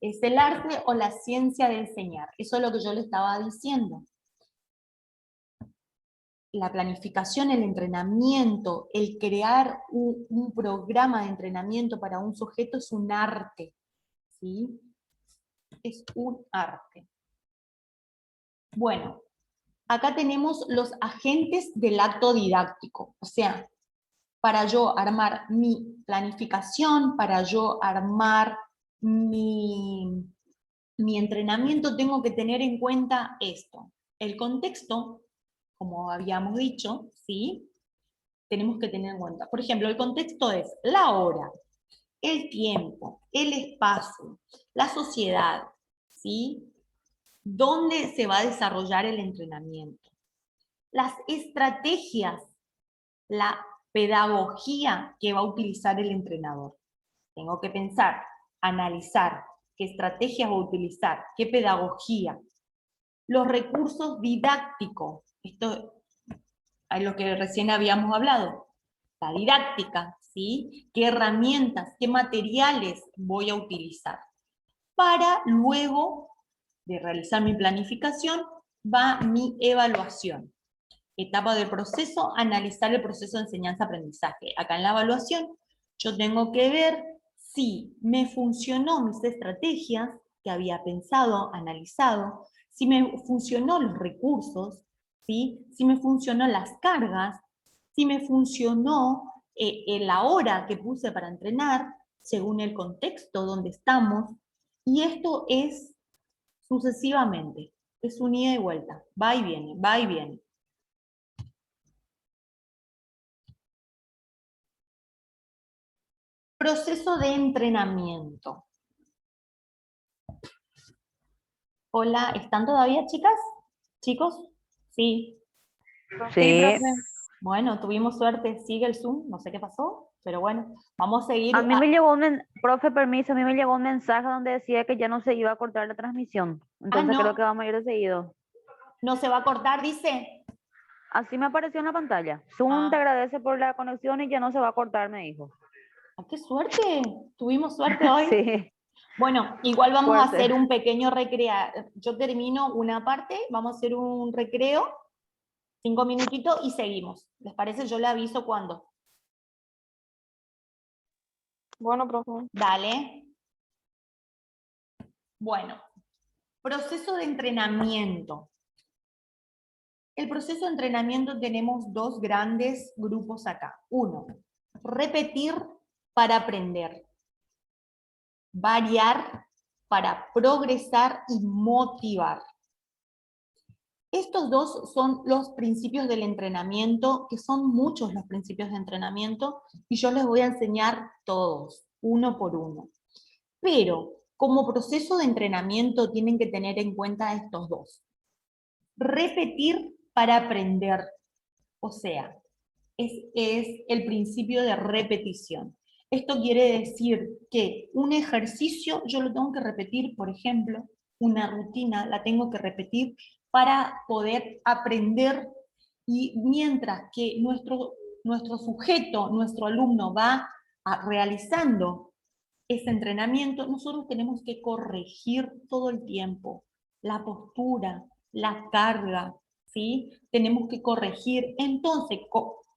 Es el arte o la ciencia de enseñar, eso es lo que yo le estaba diciendo. La planificación, el entrenamiento, el crear un programa de entrenamiento para un sujeto es un arte, ¿sí? Es un arte. Bueno, acá tenemos los agentes del acto didáctico, o sea, para yo armar mi planificación, para yo armar mi entrenamiento, tengo que tener en cuenta esto. El contexto, como habíamos dicho, ¿sí? Tenemos que tener en cuenta. Por ejemplo, el contexto es la hora, el tiempo, el espacio, la sociedad, ¿sí? ¿Dónde se va a desarrollar el entrenamiento? Las estrategias, la pedagogía que va a utilizar el entrenador. Tengo que pensar, analizar qué estrategias va a utilizar, qué pedagogía. Los recursos didácticos, esto es lo que recién habíamos hablado. La didáctica, ¿sí? ¿Qué herramientas, qué materiales voy a utilizar? Para luego de realizar mi planificación, va mi evaluación. Etapa del proceso, analizar el proceso de enseñanza-aprendizaje. Acá en la evaluación, yo tengo que ver si me funcionó mis estrategias que había pensado, analizado, si me funcionó los recursos, ¿sí? Si me funcionó las cargas, si me funcionó la hora que puse para entrenar, según el contexto donde estamos, y esto es sucesivamente, es un ida y vuelta, va y viene, va y viene. Proceso de entrenamiento. Hola, ¿están todavía, chicas? ¿Chicos? Sí. Sí, Sí, profe. Bueno, tuvimos suerte, sigue el Zoom, no sé qué pasó, pero bueno, vamos a seguir. a mí me llegó profe, permiso, a mí me llegó un mensaje donde decía que ya no se iba a cortar la transmisión. Entonces creo que No, vamos a ir de seguido. no se va a cortar, dice. Así me apareció en la pantalla. Zoom te Ah, agradece por la conexión y ya no se va a cortar, me dijo. qué suerte, tuvimos suerte hoy. Sí, Bueno, igual vamos a hacer fuerte. un pequeño recreo. Yo termino una parte, vamos a hacer un recreo, 5 minutitos y seguimos. ¿Les parece? Yo le aviso cuándo. Bueno, profe. Dale. Bueno, proceso de entrenamiento. El proceso de entrenamiento tenemos dos grandes grupos acá. Uno, repetir para aprender. Variar para progresar y motivar. Estos dos son los principios del entrenamiento, que son muchos los principios de entrenamiento, y yo les voy a enseñar todos, uno por uno. Pero como proceso de entrenamiento tienen que tener en cuenta estos dos. Repetir para aprender. O sea, es el principio de repetición. Esto quiere decir que un ejercicio yo lo tengo que repetir, por ejemplo, una rutina la tengo que repetir para poder aprender, y mientras que nuestro sujeto, nuestro alumno va realizando ese entrenamiento, nosotros tenemos que corregir todo el tiempo la postura, la carga, ¿sí? Tenemos que corregir. Entonces,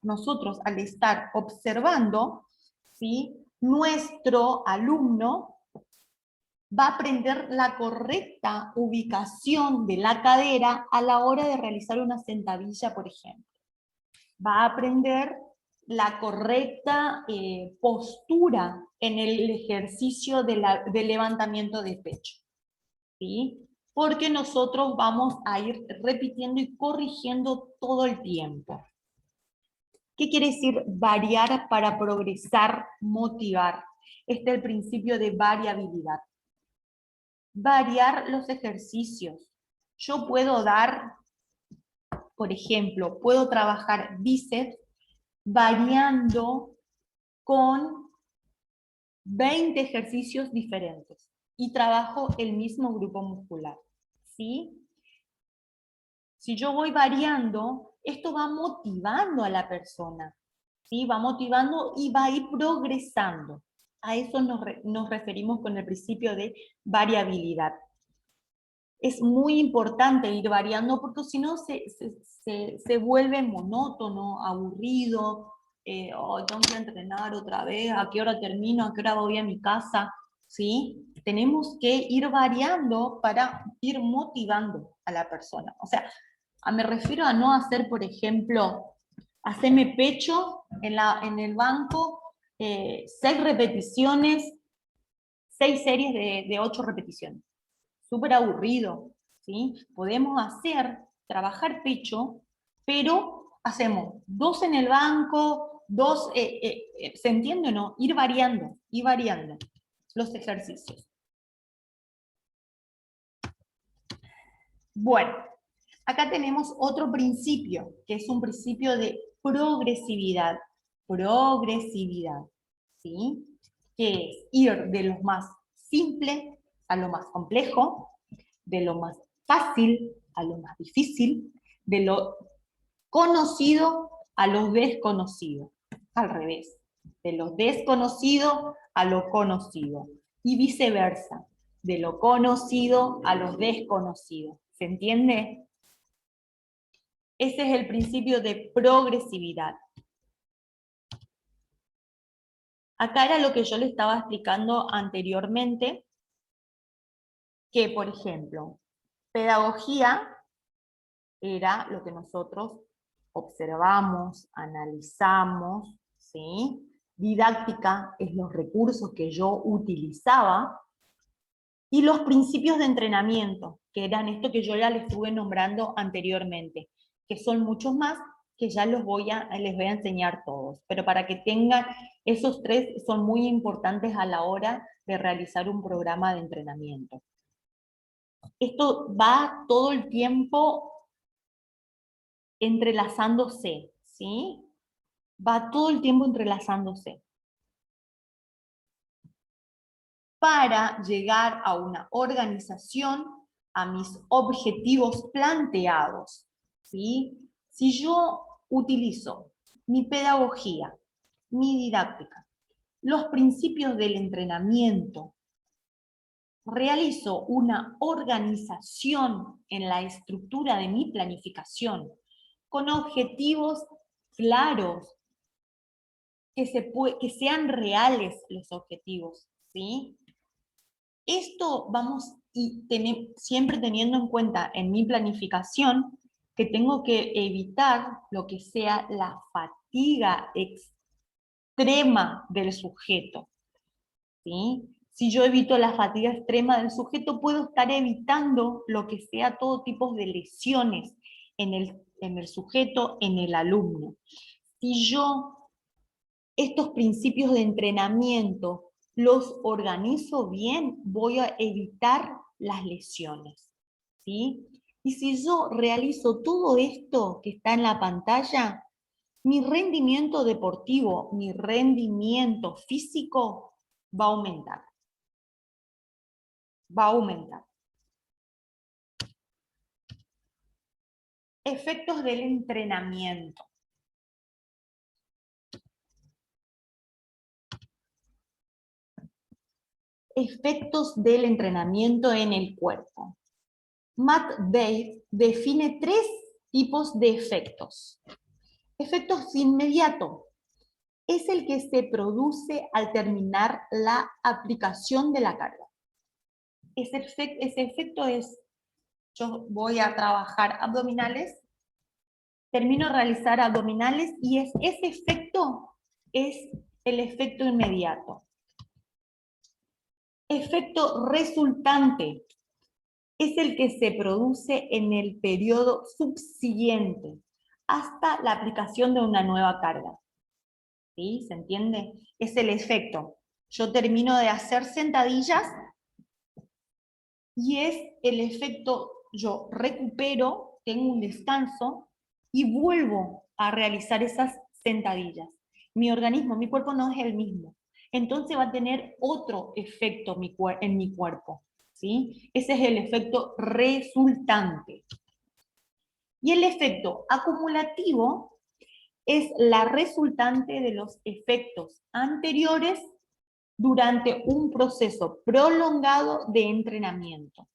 nosotros al estar observando, ¿sí? Nuestro alumno va a aprender la correcta ubicación de la cadera a la hora de realizar una sentadilla, por ejemplo. Va a aprender la correcta postura en el ejercicio de levantamiento de pecho, ¿sí? Porque nosotros vamos a ir repitiendo y corrigiendo todo el tiempo. ¿Qué quiere decir variar para progresar, motivar? Este es el principio de variabilidad. Variar los ejercicios. Yo puedo dar, por ejemplo, puedo trabajar bíceps variando con 20 ejercicios diferentes y trabajo el mismo grupo muscular, ¿sí? Si yo voy variando, esto va motivando a la persona, ¿sí? Va motivando y va a ir progresando. A eso nos referimos con el principio de variabilidad. Es muy importante ir variando porque si no se vuelve monótono, aburrido, tengo que entrenar otra vez, ¿a qué hora termino? ¿A qué hora voy a mi casa? ¿Sí? Tenemos que ir variando para ir motivando a la persona. O sea, me refiero a no hacer, por ejemplo, hacerme pecho en el banco, 6 repeticiones, 6 series de 8 repeticiones. Súper aburrido, ¿sí? Podemos trabajar pecho, pero hacemos 2 en el banco, 2, ¿se entiende o no? Ir variando los ejercicios. Bueno, acá tenemos otro principio, que es un principio de progresividad. Progresividad, ¿sí? Que es ir de lo más simple a lo más complejo, de lo más fácil a lo más difícil, de lo conocido a lo desconocido. Al revés, de lo desconocido a lo conocido. Y viceversa, de lo conocido a lo desconocido. ¿Se entiende? Ese es el principio de progresividad. Acá era lo que yo le estaba explicando anteriormente, que por ejemplo, pedagogía era lo que nosotros observamos, analizamos, ¿sí? Didáctica es los recursos que yo utilizaba, y los principios de entrenamiento, que eran esto que yo ya les estuve nombrando anteriormente, que son muchos más, que ya les voy a enseñar todos, pero para que tengan, esos 3 son muy importantes a la hora de realizar un programa de entrenamiento. Esto va todo el tiempo entrelazándose, ¿sí? Va todo el tiempo entrelazándose. Para llegar a una organización, a mis objetivos planteados, ¿sí? Si yo utilizo mi pedagogía, mi didáctica, los principios del entrenamiento, realizo una organización en la estructura de mi planificación, con objetivos claros, que sean reales los objetivos, ¿sí? Esto vamos siempre teniendo en cuenta en mi planificación que tengo que evitar lo que sea la fatiga extrema del sujeto, ¿sí? Si yo evito la fatiga extrema del sujeto, puedo estar evitando lo que sea todo tipo de lesiones en el sujeto, en el alumno. Si yo estos principios de entrenamiento los organizo bien, voy a evitar las lesiones, ¿sí? Y si yo realizo todo esto que está en la pantalla, mi rendimiento deportivo, mi rendimiento físico va a aumentar. Va a aumentar. Efectos del entrenamiento. Efectos del entrenamiento en el cuerpo. Matt Dave define 3 tipos de efectos. Efectos inmediatos. Es el que se produce al terminar la aplicación de la carga. Ese efecto es, yo voy a trabajar abdominales, termino de realizar abdominales y ese efecto es el efecto inmediato. Efecto resultante es el que se produce en el periodo subsiguiente hasta la aplicación de una nueva carga. ¿Sí? ¿Se entiende? Es el efecto. Yo termino de hacer sentadillas y es el efecto, yo recupero, tengo un descanso y vuelvo a realizar esas sentadillas. Mi organismo, mi cuerpo no es el mismo. Entonces va a tener otro efecto en mi cuerpo. ¿Sí? Ese es el efecto resultante. Y el efecto acumulativo es la resultante de los efectos anteriores durante un proceso prolongado de entrenamiento.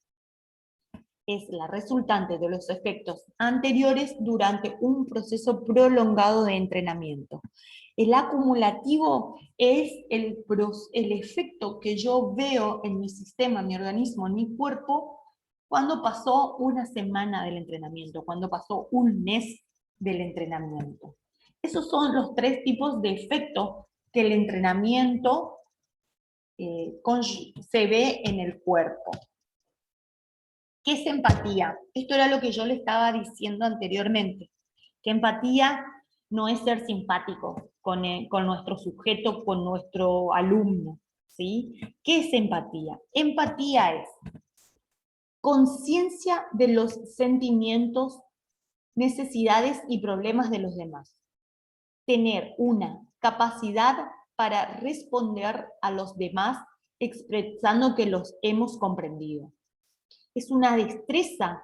Es la resultante de los efectos anteriores durante un proceso prolongado de entrenamiento. El acumulativo es el efecto que yo veo en mi sistema, en mi organismo, en mi cuerpo, cuando pasó una semana del entrenamiento, cuando pasó un mes del entrenamiento. Esos son los 3 tipos de efectos que el entrenamiento se ve en el cuerpo. ¿Qué es empatía? Esto era lo que yo le estaba diciendo anteriormente, que empatía no es ser simpático con nuestro sujeto, con nuestro alumno, ¿sí? ¿Qué es empatía? Empatía es conciencia de los sentimientos, necesidades y problemas de los demás. Tener una capacidad para responder a los demás expresando que los hemos comprendido. Es una destreza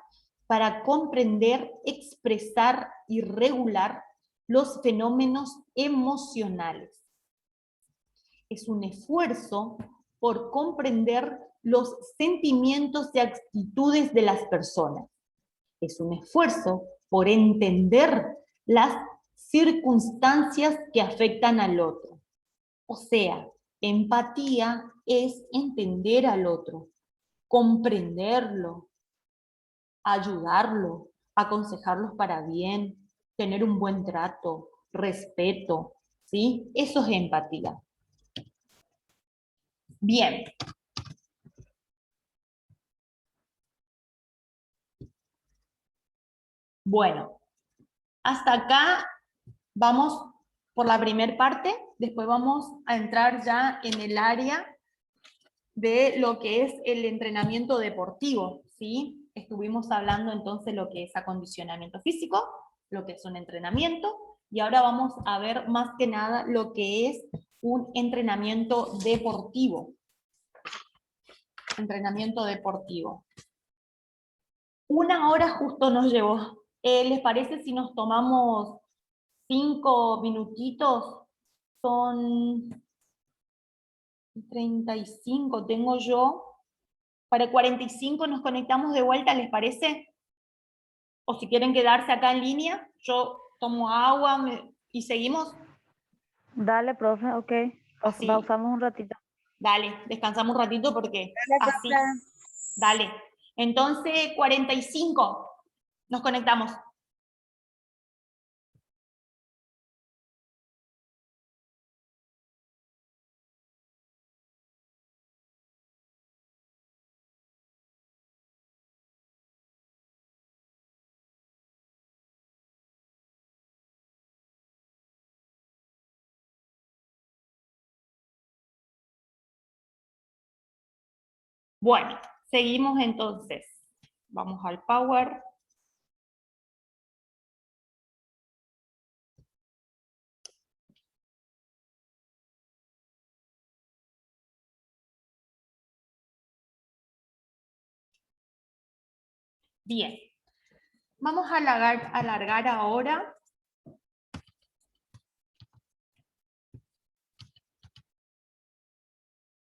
para comprender, expresar y regular los fenómenos emocionales. Es un esfuerzo por comprender los sentimientos y actitudes de las personas. Es un esfuerzo por entender las circunstancias que afectan al otro. O sea, empatía es entender al otro, comprenderlo, ayudarlo, aconsejarlos para bien, tener un buen trato, respeto, ¿sí? Eso es empatía. Bien. Bueno, hasta acá vamos por la primera parte, después vamos a entrar ya en el área de lo que es el entrenamiento deportivo, ¿sí? Estuvimos hablando entonces lo que es acondicionamiento físico, lo que es un entrenamiento, y ahora vamos a ver más que nada lo que es un entrenamiento deportivo. Entrenamiento deportivo. 1 hora justo nos llevó. ¿Les parece si nos tomamos 5 minutitos? Son 35, tengo yo. Para 45 nos conectamos de vuelta, ¿les parece? O si quieren quedarse acá en línea, yo tomo agua y seguimos. Dale, profe, ok. O sí, Pausamos un ratito. dale, descansamos un ratito porque así. Dale. Entonces, 45, nos conectamos. Bueno, seguimos entonces. Vamos al Power. Bien. Vamos a alargar ahora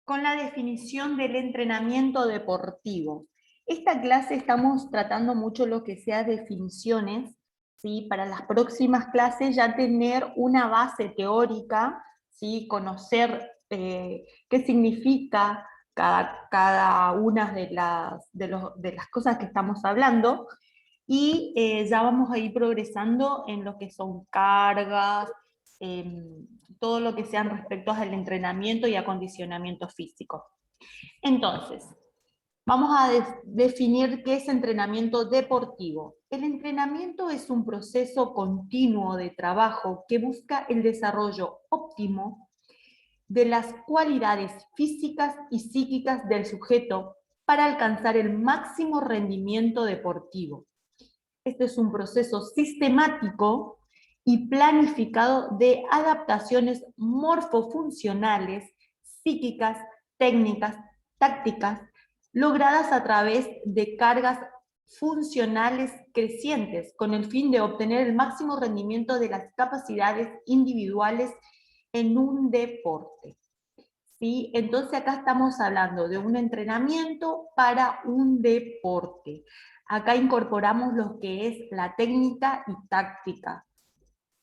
con la definición del entrenamiento deportivo. Esta clase estamos tratando mucho lo que sea definiciones, ¿sí? Para las próximas clases ya tener una base teórica, ¿sí? Conocer qué significa cada una de las cosas que estamos hablando, y ya vamos a ir progresando en lo que son cargas, todo lo que sean respecto al entrenamiento y acondicionamiento físico. Entonces, vamos a definir qué es entrenamiento deportivo. El entrenamiento es un proceso continuo de trabajo que busca el desarrollo óptimo de las cualidades físicas y psíquicas del sujeto para alcanzar el máximo rendimiento deportivo. Este es un proceso sistemático y planificado de adaptaciones morfofuncionales, psíquicas, técnicas, tácticas, logradas a través de cargas funcionales crecientes, con el fin de obtener el máximo rendimiento de las capacidades individuales en un deporte. ¿Sí? Entonces acá estamos hablando de un entrenamiento para un deporte. Acá incorporamos lo que es la técnica y táctica,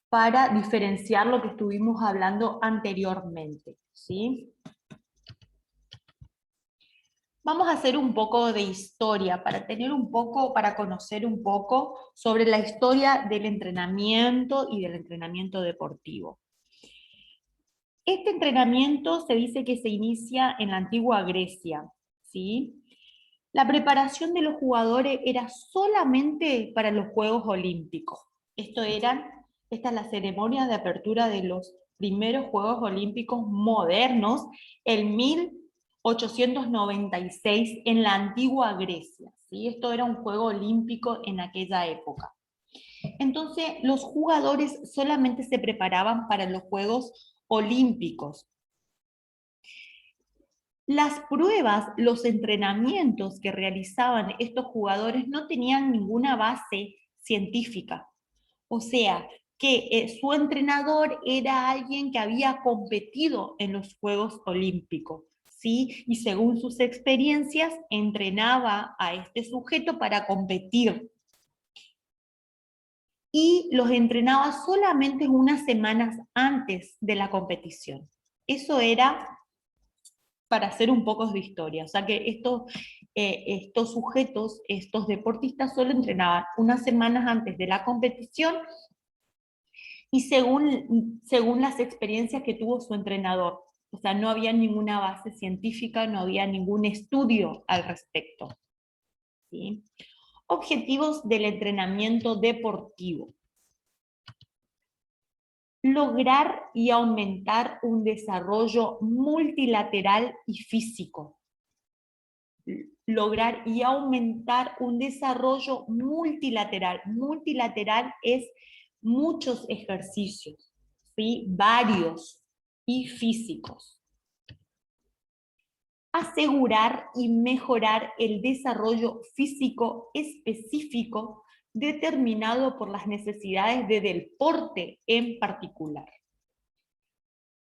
para diferenciar lo que estuvimos hablando anteriormente, ¿sí? Vamos a hacer un poco de historia, para conocer un poco sobre la historia del entrenamiento y del entrenamiento deportivo. Este entrenamiento se dice que se inicia en la antigua Grecia, ¿sí? La preparación de los jugadores era solamente para los Juegos Olímpicos. Esta es la ceremonia de apertura de los primeros Juegos Olímpicos modernos en 1896 en la antigua Grecia, ¿sí? Esto era un juego olímpico en aquella época. Entonces, los jugadores solamente se preparaban para los Juegos Olímpicos. Las pruebas, los entrenamientos que realizaban estos jugadores no tenían ninguna base científica. O sea, que su entrenador era alguien que había competido en los Juegos Olímpicos, ¿sí? Y según sus experiencias, entrenaba a este sujeto para competir. Y los entrenaba solamente unas semanas antes de la competición. Eso era para hacer un poco de historia. O sea que estos sujetos, estos deportistas, solo entrenaban unas semanas antes de la competición y según las experiencias que tuvo su entrenador. O sea, no había ninguna base científica, no había ningún estudio al respecto, ¿sí? Objetivos del entrenamiento deportivo. Lograr y aumentar un desarrollo multilateral y físico. Lograr y aumentar un desarrollo multilateral. Multilateral es muchos ejercicios, ¿sí? Varios y físicos. Asegurar y mejorar el desarrollo físico específico determinado por las necesidades del deporte en particular.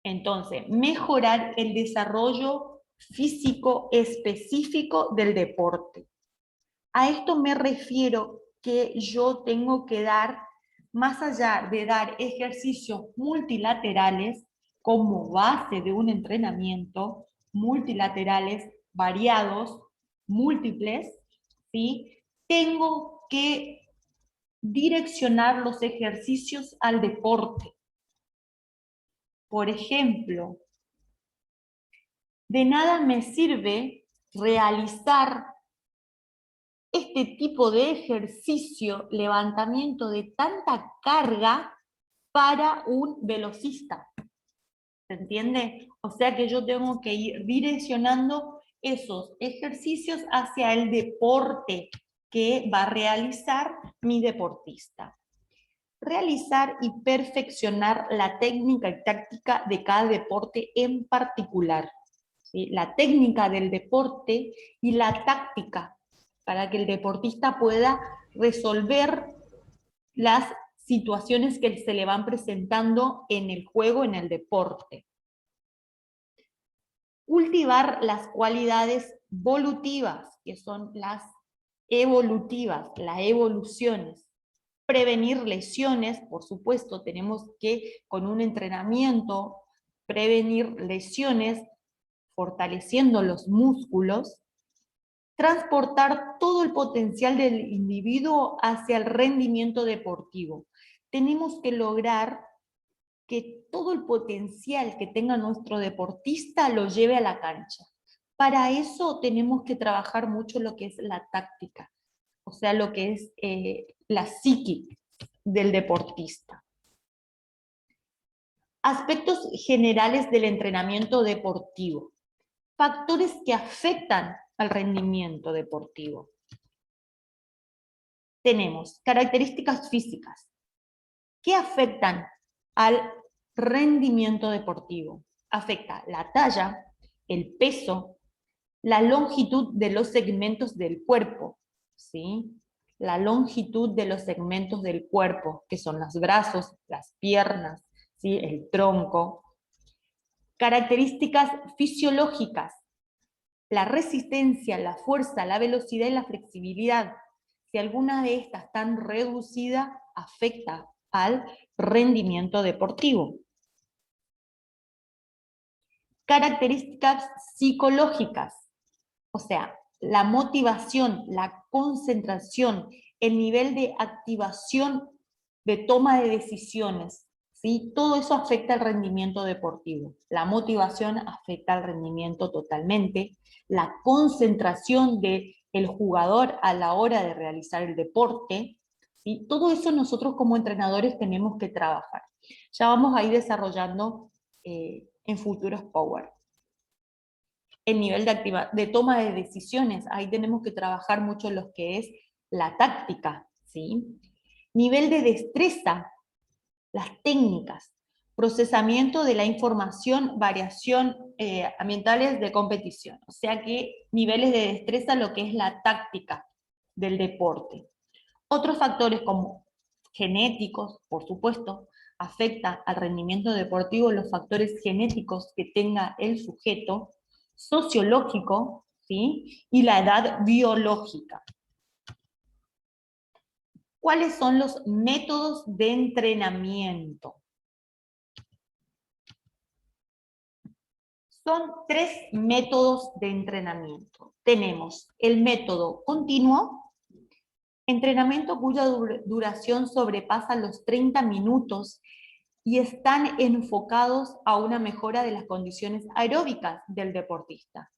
Entonces, mejorar el desarrollo físico específico del deporte. A esto me refiero que yo tengo que dar, más allá de dar ejercicios multilaterales como base de un entrenamiento, multilaterales, variados, múltiples, ¿sí? Tengo que direccionar los ejercicios al deporte. Por ejemplo, de nada me sirve realizar este tipo de ejercicio, levantamiento de tanta carga para un velocista. ¿Se entiende? O sea que yo tengo que ir direccionando esos ejercicios hacia el deporte que va a realizar mi deportista. Realizar y perfeccionar la técnica y táctica de cada deporte en particular. ¿Sí? La técnica del deporte y la táctica para que el deportista pueda resolver las situaciones que se le van presentando en el juego, en el deporte. Cultivar las cualidades volutivas, que son las evolutivas, las evoluciones. Prevenir lesiones, por supuesto, tenemos que con un entrenamiento prevenir lesiones, fortaleciendo los músculos. Transportar todo el potencial del individuo hacia el rendimiento deportivo. Tenemos que lograr que todo el potencial que tenga nuestro deportista lo lleve a la cancha. Para eso tenemos que trabajar mucho lo que es la táctica, o sea, lo que es la psique del deportista. Aspectos generales del entrenamiento deportivo. Factores que afectan al rendimiento deportivo. Tenemos características físicas. ¿Qué afectan al rendimiento deportivo? Afecta la talla, el peso, la longitud de los segmentos del cuerpo, ¿sí? La longitud de los segmentos del cuerpo, que son los brazos, las piernas, ¿sí? El tronco. Características fisiológicas, la resistencia, la fuerza, la velocidad y la flexibilidad. Si alguna de estas están reducida, afecta al rendimiento deportivo. Características psicológicas, o sea, la motivación, la concentración, el nivel de activación de toma de decisiones, ¿sí? Todo eso afecta al rendimiento deportivo. La motivación afecta al rendimiento totalmente. La concentración del jugador a la hora de realizar el deporte, ¿sí? Todo eso nosotros como entrenadores tenemos que trabajar. Ya vamos a ir desarrollando en futuros Power. El nivel de toma de decisiones, ahí tenemos que trabajar mucho lo que es la táctica, ¿sí? Nivel de destreza, las técnicas, procesamiento de la información, variación ambientales de competición, o sea que niveles de destreza, lo que es la táctica del deporte. Otros factores como genéticos, por supuesto, afecta al rendimiento deportivo los factores genéticos que tenga el sujeto, sociológico, ¿sí? Y la edad biológica. ¿Cuáles son los métodos de entrenamiento? Son 3 métodos de entrenamiento. Tenemos el método continuo, entrenamiento cuya duración sobrepasa los 30 minutos y están enfocados a una mejora de las condiciones aeróbicas del deportista.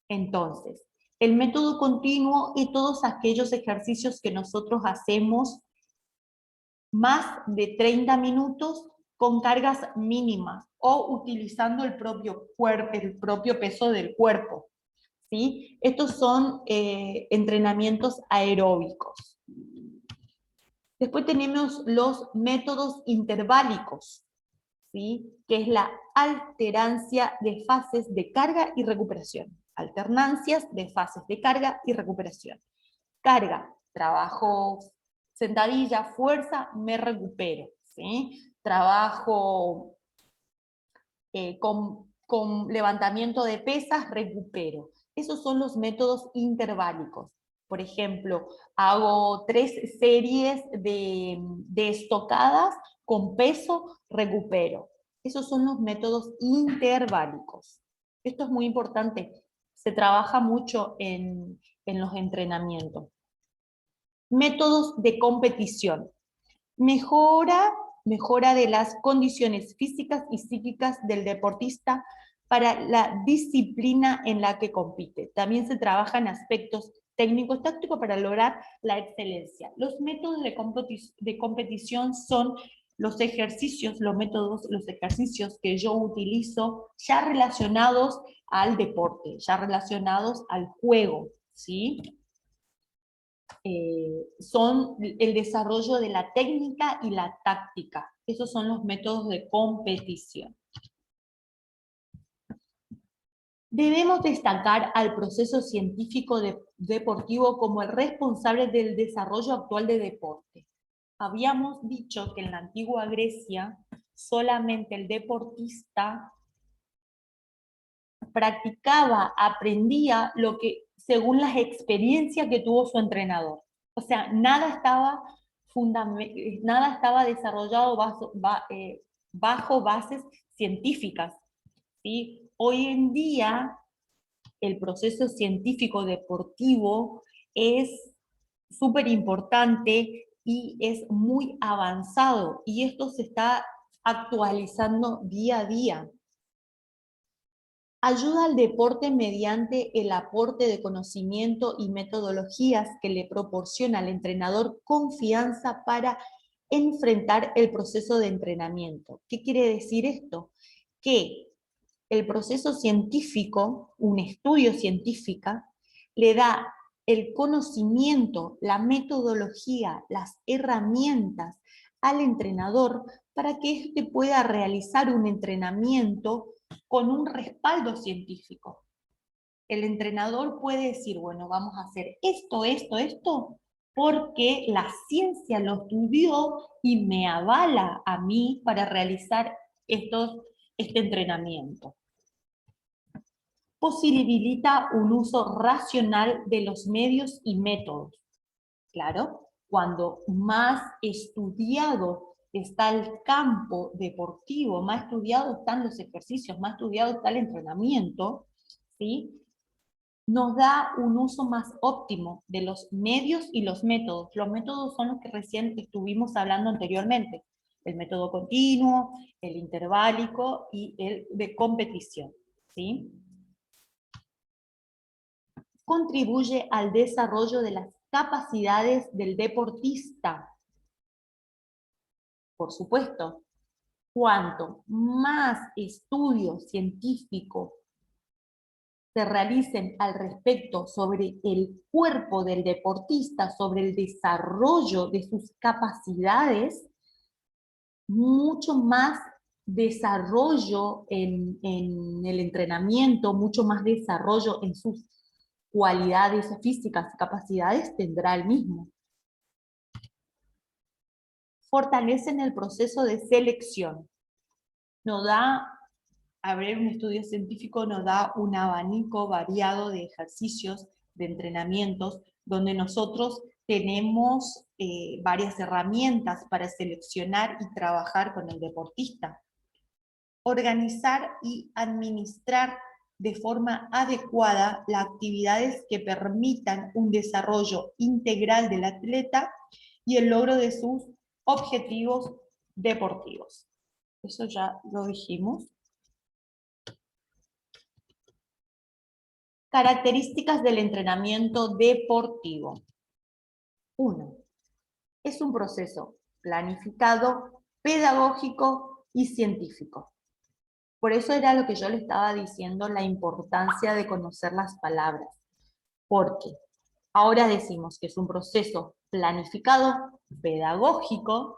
Entonces, el método continuo y todos aquellos ejercicios que nosotros hacemos más de 30 minutos con cargas mínimas o utilizando el propio peso del cuerpo, ¿sí? Estos son entrenamientos aeróbicos. Después tenemos los métodos interválicos, ¿sí? Que es la alterancia de fases de carga y recuperación. Alternancias de fases de carga y recuperación. Carga, trabajo sentadilla, fuerza, me recupero, ¿sí? Trabajo con levantamiento de pesas, recupero. Esos son los métodos interválicos. Por ejemplo, hago 3 series de estocadas con peso, recupero. Esos son los métodos interválicos. Esto es muy importante. Se trabaja mucho en los entrenamientos. Métodos de competición. Mejora de las condiciones físicas y psíquicas del deportista para la disciplina en la que compite. También se trabaja en aspectos técnicos tácticos para lograr la excelencia. Los métodos de competición son los ejercicios, los ejercicios que yo utilizo ya relacionados al deporte, ya relacionados al juego, ¿sí? Son el desarrollo de la técnica y la táctica. Esos son los métodos de competición. Debemos destacar al proceso científico deportivo como el responsable del desarrollo actual de deporte. Habíamos dicho que en la antigua Grecia solamente el deportista practicaba, aprendía lo que según las experiencias que tuvo su entrenador. O sea, nada estaba desarrollado bajo bases científicas, ¿sí? Hoy en día el proceso científico deportivo es súper importante y es muy avanzado, y esto se está actualizando día a día. Ayuda al deporte mediante el aporte de conocimiento y metodologías que le proporciona al entrenador confianza para enfrentar el proceso de entrenamiento. ¿Qué quiere decir esto? Que el proceso científico, un estudio científico, le da el conocimiento, la metodología, las herramientas al entrenador para que éste pueda realizar un entrenamiento con un respaldo científico. El entrenador puede decir, bueno, vamos a hacer esto, porque la ciencia lo estudió y me avala a mí para realizar este entrenamiento. Posibilita un uso racional de los medios y métodos. Claro, cuando más estudiado está el campo deportivo, más estudiado están los ejercicios, más estudiado está el entrenamiento, ¿sí? Nos da un uso más óptimo de los medios y los métodos. Los métodos son los que recién estuvimos hablando anteriormente. El método continuo, el interválico y el de competición, ¿sí? Contribuye al desarrollo de las capacidades del deportista. Por supuesto, cuanto más estudios científicos se realicen al respecto sobre el cuerpo del deportista, sobre el desarrollo de sus capacidades, mucho más desarrollo en el entrenamiento, mucho más desarrollo en sus cualidades físicas y capacidades tendrá el mismo. Fortalecen el proceso de selección. Nos da, a ver, un estudio científico nos da un abanico variado de ejercicios, de entrenamientos, donde nosotros tenemos varias herramientas para seleccionar y trabajar con el deportista. Organizar y administrar de forma adecuada las actividades que permitan un desarrollo integral del atleta y el logro de sus objetivos deportivos. Eso ya lo dijimos. Características del entrenamiento deportivo. 1. Es un proceso planificado, pedagógico y científico. Por eso era lo que yo le estaba diciendo, la importancia de conocer las palabras. Porque ahora decimos que es un proceso planificado, pedagógico,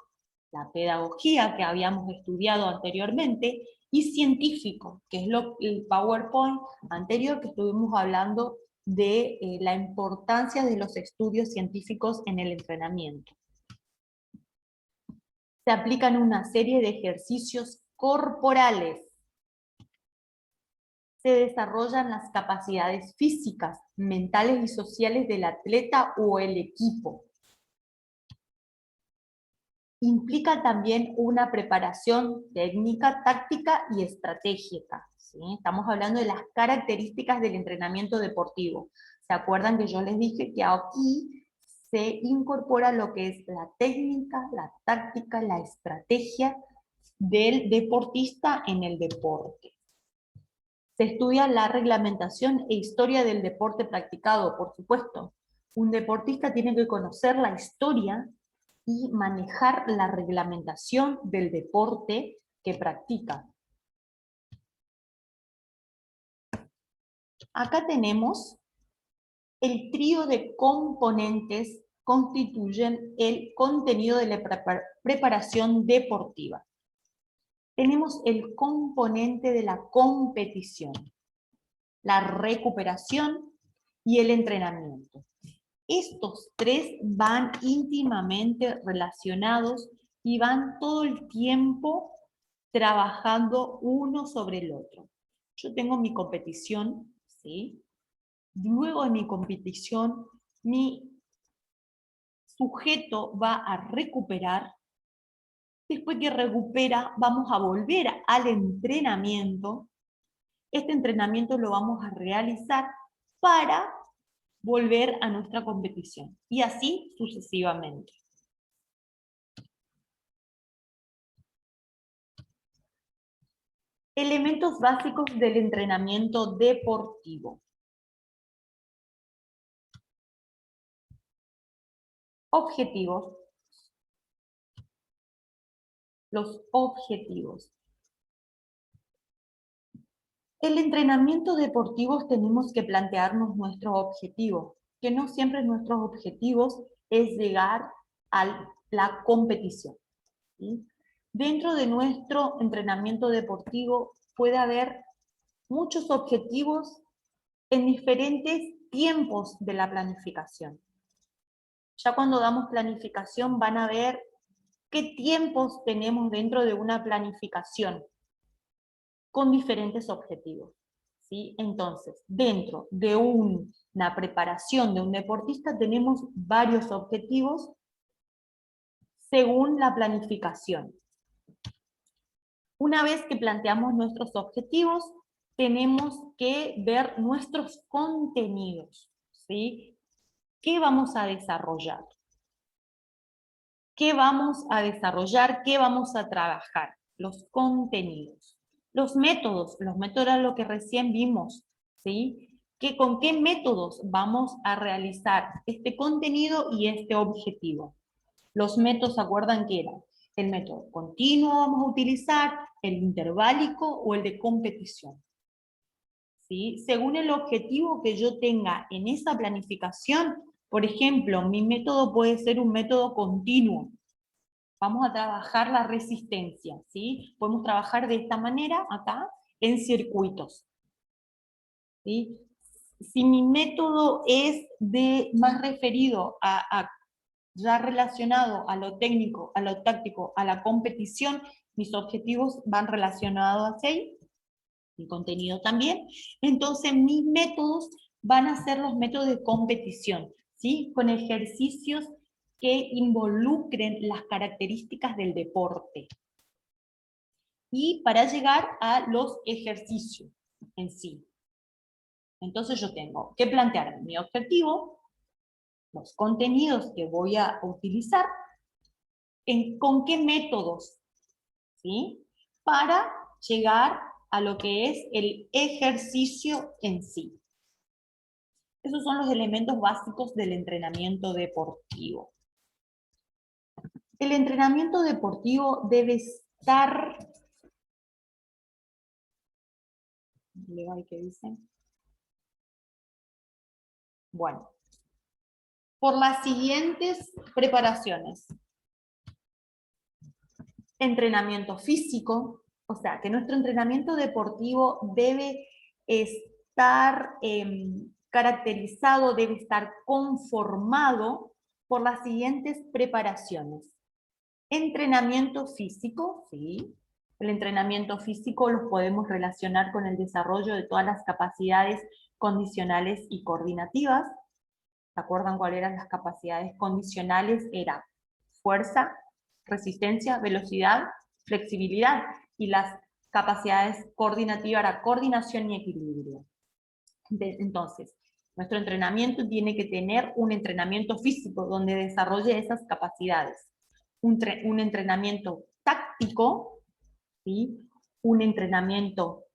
la pedagogía que habíamos estudiado anteriormente, y científico, que es el PowerPoint anterior que estuvimos hablando de la importancia de los estudios científicos en el entrenamiento. Se aplican una serie de ejercicios corporales. Se desarrollan las capacidades físicas, mentales y sociales del atleta o el equipo. Implica también una preparación técnica, táctica y estratégica, ¿sí? Estamos hablando de las características del entrenamiento deportivo. ¿Se acuerdan que yo les dije que aquí se incorpora lo que es la técnica, la táctica, la estrategia del deportista en el deporte? Se estudia la reglamentación e historia del deporte practicado, por supuesto. Un deportista tiene que conocer la historia y manejar la reglamentación del deporte que practica. Acá tenemos el trío de componentes constituyen el contenido de la preparación deportiva. . Tenemos el componente de la competición. la recuperación y el entrenamiento. Estos tres van íntimamente relacionados y van todo el tiempo trabajando uno sobre el otro. Yo tengo mi competición, ¿sí? Luego de mi competición, mi sujeto va a recuperar. Después que recupera, vamos a volver al entrenamiento. Este entrenamiento lo vamos a realizar para volver a nuestra competición. Y así sucesivamente. Elementos básicos del entrenamiento deportivo. Objetivos. Los objetivos. El entrenamiento deportivo tenemos que plantearnos nuestros objetivos, que no siempre nuestros objetivos es llegar a la competición, ¿sí? Dentro de nuestro entrenamiento deportivo puede haber muchos objetivos en diferentes tiempos de la planificación. Ya cuando damos planificación van a ver qué tiempos tenemos dentro de una planificación con diferentes objetivos, ¿sí? Entonces, dentro de una preparación de un deportista tenemos varios objetivos según la planificación. Una vez que planteamos nuestros objetivos, tenemos que ver nuestros contenidos, ¿sí? ¿Qué vamos a desarrollar? ¿Qué vamos a desarrollar? ¿Qué vamos a trabajar? Los contenidos. Los métodos era lo que recién vimos, ¿sí? ¿Con qué métodos vamos a realizar este contenido y este objetivo? Los métodos, ¿se acuerdan qué era? El método continuo vamos a utilizar, el interválico o el de competición. ¿Sí? Según el objetivo que yo tenga en esa planificación, por ejemplo, mi método puede ser un método continuo. Vamos a trabajar la resistencia, ¿sí? Podemos trabajar de esta manera, acá, en circuitos. ¿Sí? Si mi método es más referido ya relacionado a lo técnico, a lo táctico, a la competición, mis objetivos van relacionados a ahí, mi contenido también, entonces mis métodos van a ser los métodos de competición, ¿sí? Con ejercicios que involucren las características del deporte. Y para llegar a los ejercicios en sí. Entonces yo tengo que plantear mi objetivo, los contenidos que voy a utilizar, con qué métodos, ¿sí? Para llegar a lo que es el ejercicio en sí. Esos son los elementos básicos del entrenamiento deportivo. El entrenamiento deportivo debe estar... ¿Qué dice? Bueno, por las siguientes preparaciones. Entrenamiento físico, o sea, que nuestro entrenamiento deportivo debe estar caracterizado, debe estar conformado por las siguientes preparaciones. Entrenamiento físico, sí. El entrenamiento físico lo podemos relacionar con el desarrollo de todas las capacidades condicionales y coordinativas. ¿Se acuerdan cuáles eran las capacidades condicionales? Era fuerza, resistencia, velocidad, flexibilidad. Y las capacidades coordinativas era coordinación y equilibrio. Entonces, nuestro entrenamiento tiene que tener un entrenamiento físico donde desarrolle esas capacidades. Un entrenamiento táctico, ¿sí? Un entrenamiento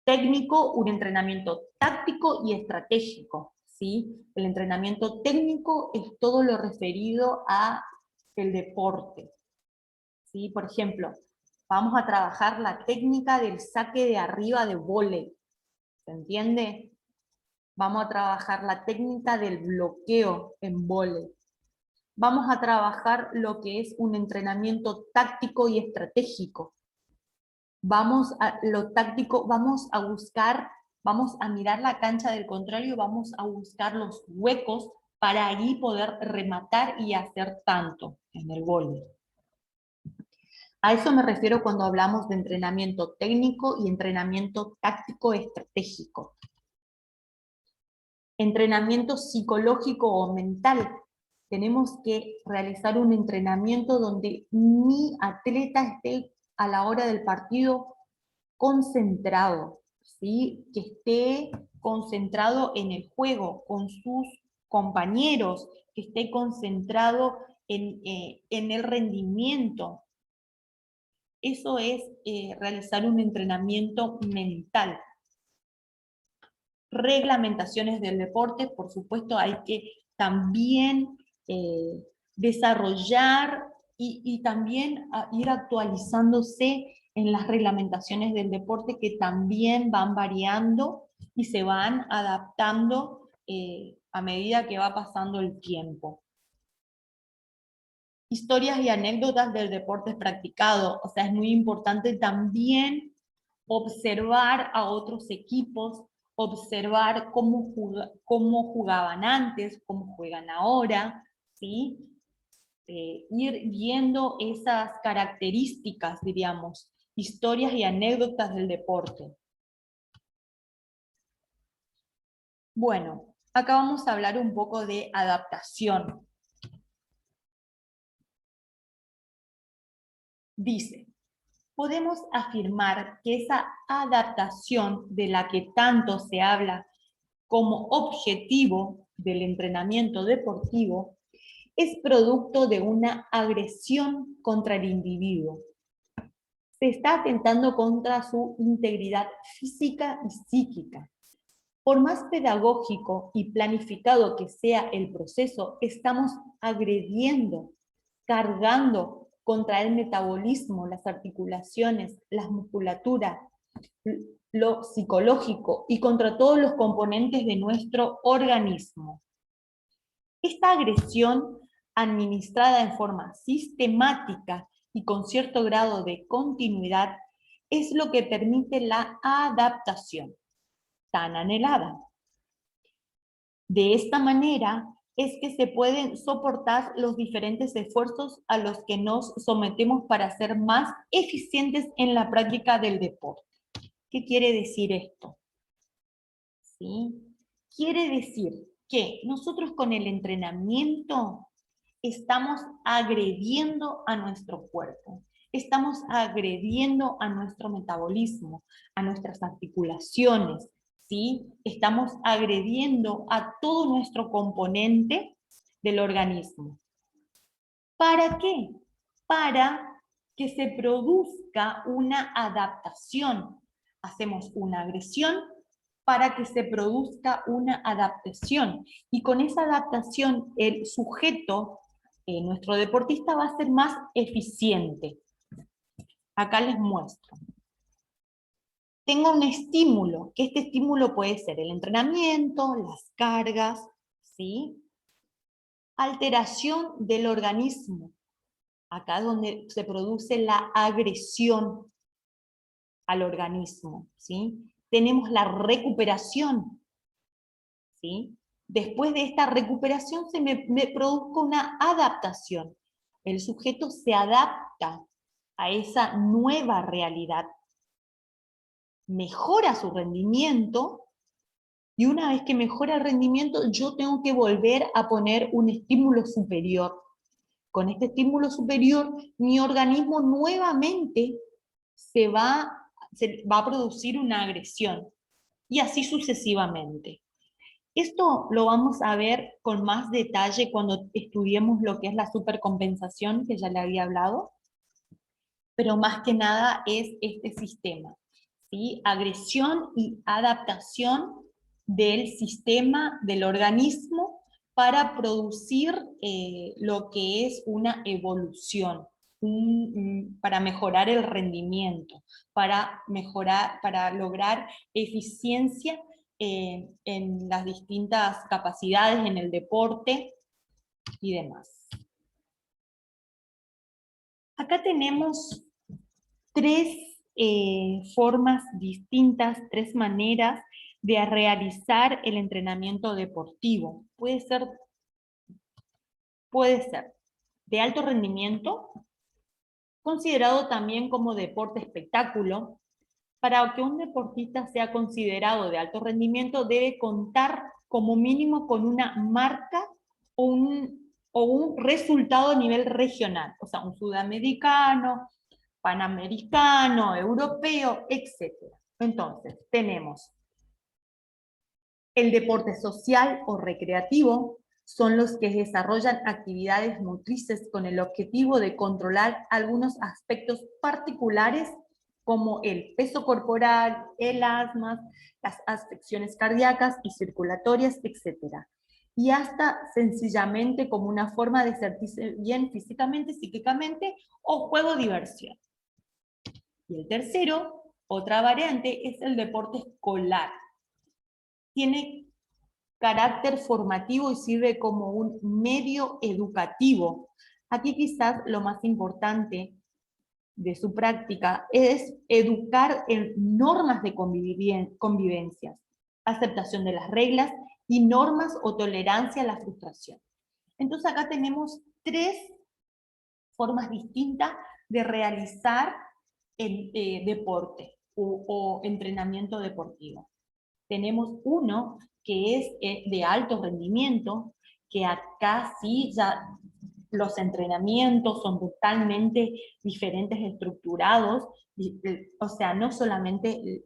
técnico, un entrenamiento táctico y estratégico, ¿sí? El entrenamiento técnico es todo lo referido a el deporte, ¿sí? Por ejemplo, vamos a trabajar la técnica del saque de arriba de vóley, ¿se entiende? Vamos a trabajar la técnica del bloqueo en vóley. Vamos a trabajar lo que es un entrenamiento táctico y estratégico. Vamos a lo táctico, vamos a buscar Vamos a mirar la cancha del contrario, vamos a buscar los huecos para allí poder rematar y hacer tanto en el vóley. A eso me refiero cuando hablamos de entrenamiento técnico y entrenamiento táctico estratégico. Entrenamiento psicológico o mental. Tenemos que realizar un entrenamiento donde mi atleta esté a la hora del partido concentrado, ¿sí? Que esté concentrado en el juego, con sus compañeros, que esté concentrado en el rendimiento. Eso es realizar un entrenamiento mental. Reglamentaciones del deporte, por supuesto, hay que también desarrollar y también ir actualizándose en las reglamentaciones del deporte que también van variando y se van adaptando a medida que va pasando el tiempo. Historias y anécdotas del deporte practicado, o sea, es muy importante también observar a otros equipos, observar cómo jugaban antes, cómo juegan ahora, ¿sí? Ir viendo esas características, diríamos, historias y anécdotas del deporte. Bueno, acá vamos a hablar un poco de adaptación. Dice, podemos afirmar que esa adaptación de la que tanto se habla como objetivo del entrenamiento deportivo es producto de una agresión contra el individuo. Se está atentando contra su integridad física y psíquica. Por más pedagógico y planificado que sea el proceso, estamos agrediendo, cargando contra el metabolismo, las articulaciones, las musculaturas, lo psicológico y contra todos los componentes de nuestro organismo. Esta agresión, administrada en forma sistemática y con cierto grado de continuidad, es lo que permite la adaptación tan anhelada. De esta manera es que se pueden soportar los diferentes esfuerzos a los que nos sometemos para ser más eficientes en la práctica del deporte. ¿Qué quiere decir esto? ¿Sí? Quiere decir que nosotros con el entrenamiento estamos agrediendo a nuestro cuerpo, estamos agrediendo a nuestro metabolismo, a nuestras articulaciones, ¿sí? Estamos agrediendo a todo nuestro componente del organismo. ¿Para qué? Para que se produzca una adaptación. Hacemos una agresión para que se produzca una adaptación. Y con esa adaptación, el sujeto, nuestro deportista, va a ser más eficiente. Acá les muestro. Tengo un estímulo, que este estímulo puede ser el entrenamiento, las cargas, ¿sí? Alteración del organismo. Acá es donde se produce la agresión al organismo, ¿sí? Tenemos la recuperación, ¿sí? Después de esta recuperación me produzca una adaptación. El sujeto se adapta a esa nueva realidad, mejora su rendimiento, y una vez que mejora el rendimiento, yo tengo que volver a poner un estímulo superior. Con este estímulo superior, mi organismo nuevamente se va a producir una agresión, y así sucesivamente. Esto lo vamos a ver con más detalle cuando estudiemos lo que es la supercompensación, que ya le había hablado, pero más que nada es este sistema, ¿sí? Agresión y adaptación del sistema del organismo para producir lo que es una evolución, para mejorar el rendimiento, para lograr eficiencia en las distintas capacidades en el deporte y demás. Acá tenemos tres formas distintas, tres maneras de realizar el entrenamiento deportivo. Puede ser de alto rendimiento, considerado también como deporte espectáculo. Para que un deportista sea considerado de alto rendimiento, debe contar como mínimo con una marca o un resultado a nivel regional, o sea, un sudamericano, panamericano, europeo, etc. Entonces, tenemos el deporte social o recreativo, son los que desarrollan actividades motrices con el objetivo de controlar algunos aspectos particulares como el peso corporal, el asma, las afecciones cardíacas y circulatorias, etc. Y hasta sencillamente como una forma de sentirse bien físicamente, psíquicamente o juego diversión. Y el tercero, otra variante, es el deporte escolar. Tiene carácter formativo y sirve como un medio educativo. Aquí quizás lo más importante de su práctica es educar en normas de convivencia, aceptación de las reglas y normas o tolerancia a la frustración. Entonces acá tenemos tres formas distintas de realizar el deporte o entrenamiento deportivo. Tenemos uno que es de alto rendimiento, que acá sí ya los entrenamientos son totalmente diferentes, estructurados, o sea, no solamente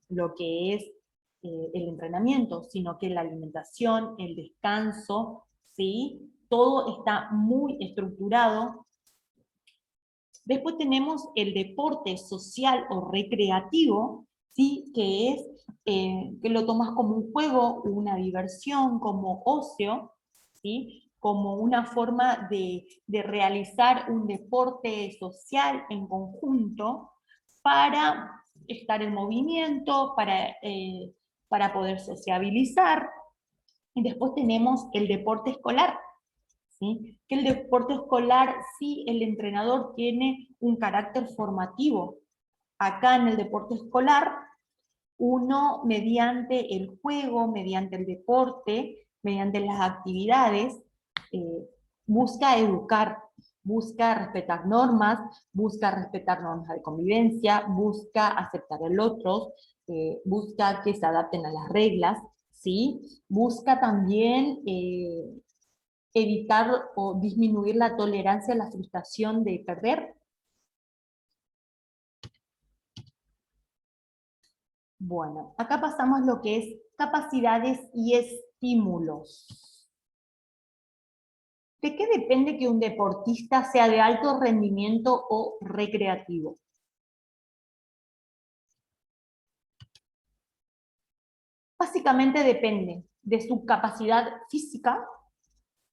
lo que es el entrenamiento, sino que la alimentación, el descanso, ¿sí? Todo está muy estructurado. Después tenemos el deporte social o recreativo, ¿sí? Que es que lo tomas como un juego, una diversión, como ocio, ¿sí? Como una forma de realizar un deporte social en conjunto para estar en movimiento, para poder sociabilizar. Y después tenemos el deporte escolar, ¿sí? Que el deporte escolar, sí, el entrenador tiene un carácter formativo. Acá en el deporte escolar, uno mediante el juego, mediante el deporte, mediante las actividades, busca educar, busca respetar normas de convivencia, busca aceptar al otro, busca que se adapten a las reglas, ¿sí? Busca también evitar o disminuir la tolerancia a la frustración de perder. Bueno, acá pasamos lo que es capacidades y estímulos. ¿De qué depende que un deportista sea de alto rendimiento o recreativo? Básicamente depende de su capacidad física,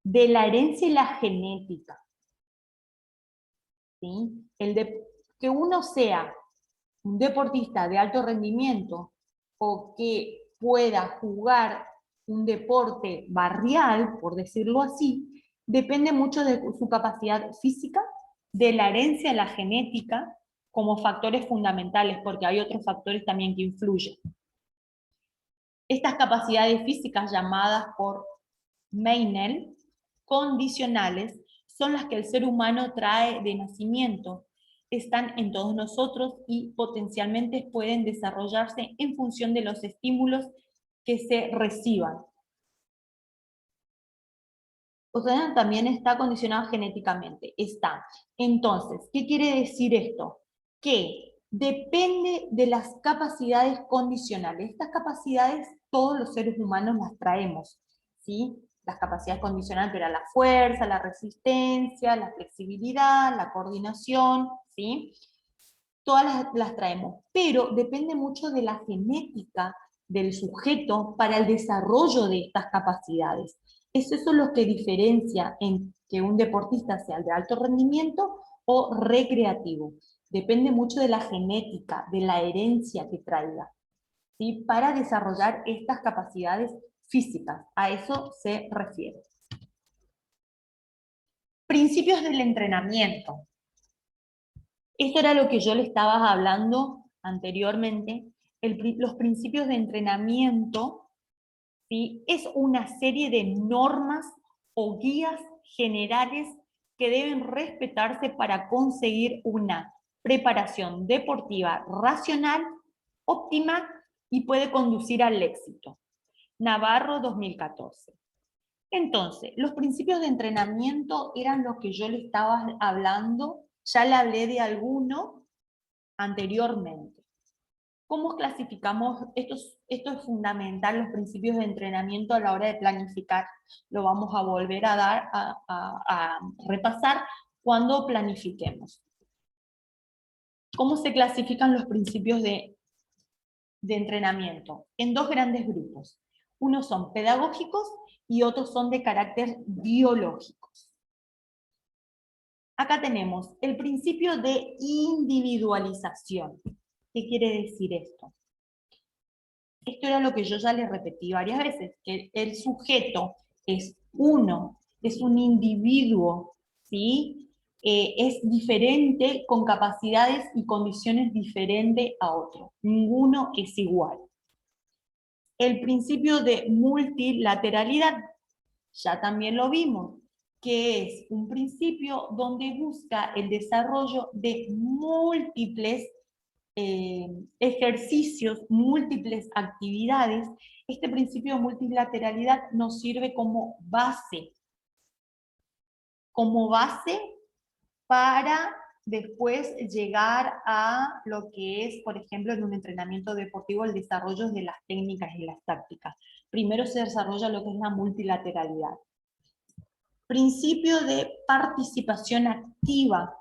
de la herencia y la genética. ¿Sí? Que uno sea un deportista de alto rendimiento o que pueda jugar un deporte barrial, por decirlo así, depende mucho de su capacidad física, de la herencia, la genética, como factores fundamentales, porque hay otros factores también que influyen. Estas capacidades físicas, llamadas por Meinel condicionales, son las que el ser humano trae de nacimiento, están en todos nosotros y potencialmente pueden desarrollarse en función de los estímulos que se reciban. O sea, también está condicionado genéticamente. Está. Entonces, ¿qué quiere decir esto? Que depende de las capacidades condicionales. Estas capacidades todos los seres humanos las traemos, ¿sí? Las capacidades condicionales, pero la fuerza, la resistencia, la flexibilidad, la coordinación, ¿sí? Todas las traemos, pero depende mucho de la genética del sujeto para el desarrollo de estas capacidades. Eso es lo que diferencia en que un deportista sea de alto rendimiento o recreativo. Depende mucho de la genética, de la herencia que traiga, ¿sí? Para desarrollar estas capacidades físicas. A eso se refiere. Principios del entrenamiento. Esto era lo que yo le estaba hablando anteriormente, los principios de entrenamiento, ¿sí? Es una serie de normas o guías generales que deben respetarse para conseguir una preparación deportiva racional, óptima y puede conducir al éxito. Navarro 2014. Entonces, los principios de entrenamiento eran los que yo le estaba hablando, ya le hablé de alguno anteriormente. ¿Cómo clasificamos? Esto es fundamental, los principios de entrenamiento a la hora de planificar. Lo vamos a volver a dar, a repasar cuando planifiquemos. ¿Cómo se clasifican los principios de entrenamiento? En dos grandes grupos. Unos son pedagógicos y otros son de carácter biológicos. Acá tenemos el principio de individualización. ¿Qué quiere decir esto? Esto era lo que yo ya les repetí varias veces, que el sujeto es uno, es un individuo, ¿sí? Es diferente, con capacidades y condiciones diferentes a otro. Ninguno es igual. El principio de multilateralidad, ya también lo vimos, que es un principio donde busca el desarrollo de múltiples ejercicios, múltiples actividades. Este principio de multilateralidad nos sirve como base para después llegar a lo que es, por ejemplo, en un entrenamiento deportivo, el desarrollo de las técnicas y las tácticas. Primero se desarrolla lo que es la multilateralidad. Principio de participación activa.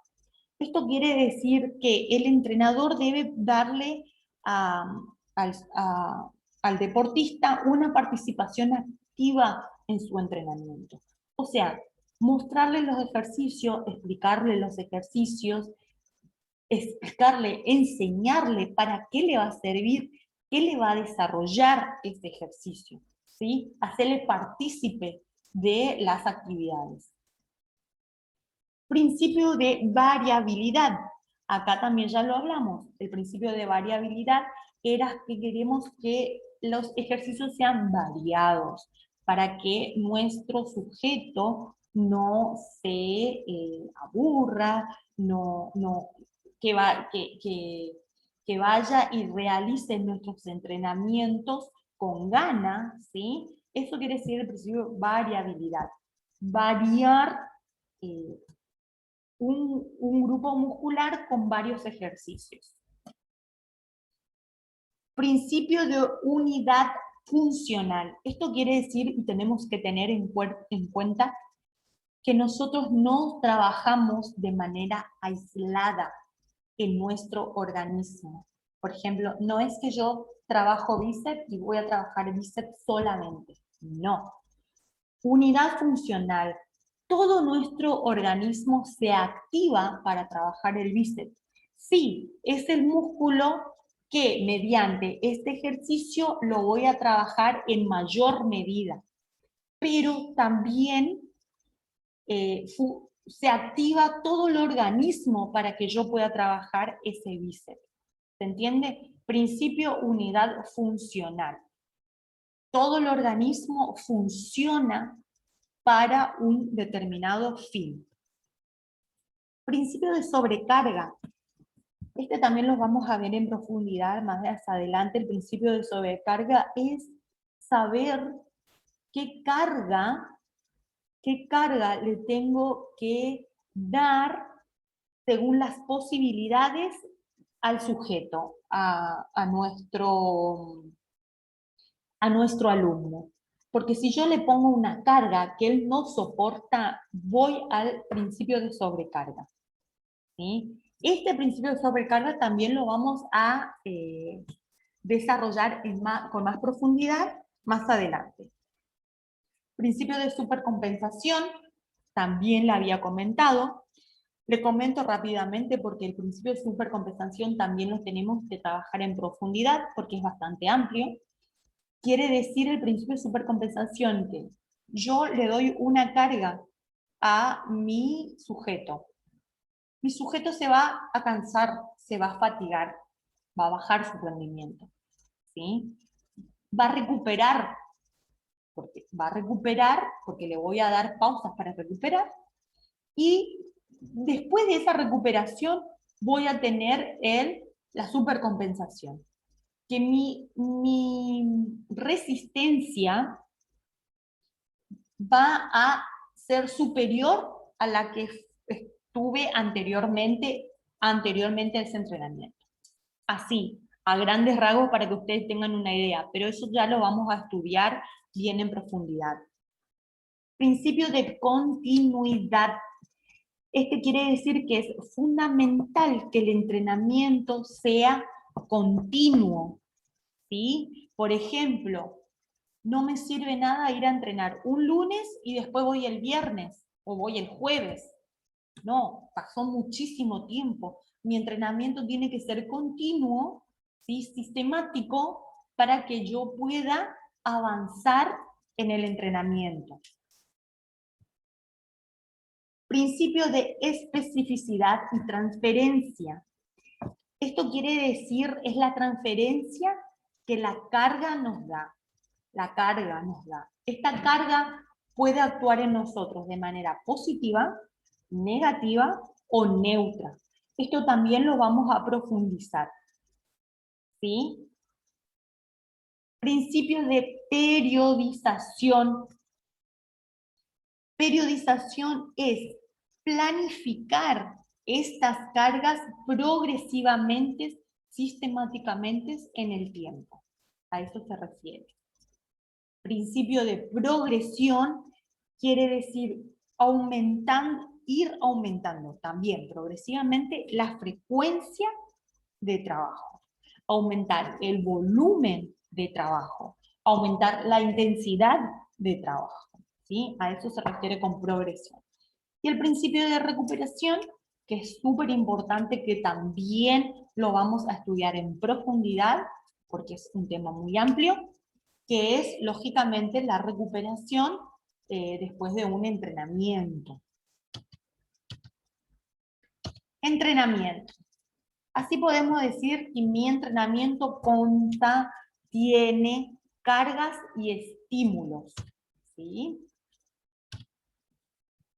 Esto quiere decir que el entrenador debe darle al deportista una participación activa en su entrenamiento. O sea, mostrarle los ejercicios, explicarle los ejercicios, explicarle, enseñarle para qué le va a servir, qué le va a desarrollar este ejercicio, ¿sí? Hacerle partícipe de las actividades. Principio de variabilidad. Acá también ya lo hablamos. El principio de variabilidad era que queremos que los ejercicios sean variados para que nuestro sujeto no se aburra, que vaya y realice nuestros entrenamientos con ganas, ¿sí? Eso quiere decir el principio de variabilidad. Variar un grupo muscular con varios ejercicios. Principio de unidad funcional. Esto quiere decir, y tenemos que tener en cuenta, que nosotros no trabajamos de manera aislada en nuestro organismo. Por ejemplo, no es que yo trabajo bíceps y voy a trabajar bíceps solamente. No. Unidad funcional. Todo nuestro organismo se activa para trabajar el bíceps. Sí, es el músculo que mediante este ejercicio lo voy a trabajar en mayor medida, pero también se activa todo el organismo para que yo pueda trabajar ese bíceps. ¿Se entiende? Principio unidad funcional. Todo el organismo funciona para un determinado fin. Principio de sobrecarga. Este también lo vamos a ver en profundidad más hacia adelante. El principio de sobrecarga es saber qué carga le tengo que dar según las posibilidades al sujeto, a nuestro alumno. Porque si yo le pongo una carga que él no soporta, voy al principio de sobrecarga, ¿sí? Este principio de sobrecarga también lo vamos a desarrollar con más profundidad más adelante. Principio de supercompensación, también la había comentado. Le comento rápidamente porque el principio de supercompensación también lo tenemos que trabajar en profundidad porque es bastante amplio. Quiere decir el principio de supercompensación que yo le doy una carga a mi sujeto. Mi sujeto se va a cansar, se va a fatigar, va a bajar su rendimiento. ¿sí? Va a recuperar porque le voy a dar pausas para recuperar, y después de esa recuperación voy a tener la supercompensación, que mi resistencia va a ser superior a la que estuve anteriormente a ese entrenamiento. Así, a grandes rasgos para que ustedes tengan una idea, pero eso ya lo vamos a estudiar bien en profundidad. Principio de continuidad. Este quiere decir que es fundamental que el entrenamiento sea continuo, ¿sí? Por ejemplo, no me sirve nada ir a entrenar un lunes y después voy el viernes o voy el jueves. No, pasó muchísimo tiempo. Mi entrenamiento tiene que ser continuo, ¿sí? Sistemático, para que yo pueda avanzar en el entrenamiento. Principio de especificidad y transferencia. Esto quiere decir, es la transferencia que la carga nos da. La carga nos da. Esta carga puede actuar en nosotros de manera positiva, negativa o neutra. Esto también lo vamos a profundizar. ¿Sí? Principios de periodización. Periodización es planificar estas cargas progresivamente, sistemáticamente en el tiempo. A eso se refiere. Principio de progresión quiere decir ir aumentando también progresivamente la frecuencia de trabajo, aumentar el volumen de trabajo, aumentar la intensidad de trabajo. ¿Sí? A eso se refiere con progresión. Y el principio de recuperación, que es súper importante, que también lo vamos a estudiar en profundidad, porque es un tema muy amplio, que es, lógicamente, la recuperación después de un entrenamiento. Entrenamiento. Así podemos decir que mi entrenamiento tiene cargas y estímulos. ¿Sí?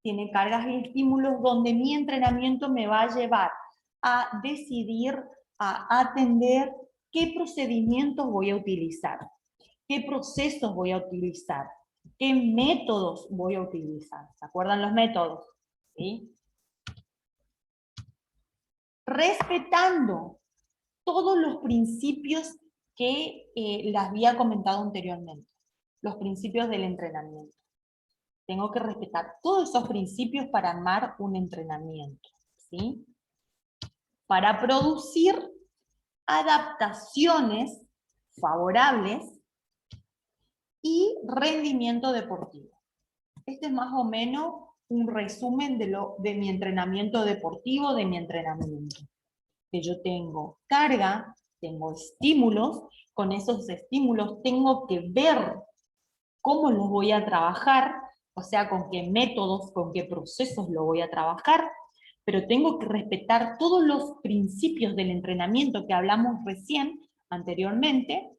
Tiene cargas y estímulos donde mi entrenamiento me va a llevar a decidir, a atender qué procedimientos voy a utilizar, qué procesos voy a utilizar, qué métodos voy a utilizar. ¿Se acuerdan los métodos? ¿Sí? Respetando todos los principios que les había comentado anteriormente, los principios del entrenamiento. Tengo que respetar todos esos principios para armar un entrenamiento, ¿sí? Para producir adaptaciones favorables y rendimiento deportivo. Este es más o menos un resumen de mi entrenamiento deportivo, de mi entrenamiento. Que yo tengo carga, tengo estímulos, con esos estímulos tengo que ver cómo los voy a trabajar, o sea, con qué métodos, con qué procesos lo voy a trabajar, pero tengo que respetar todos los principios del entrenamiento que hablamos anteriormente,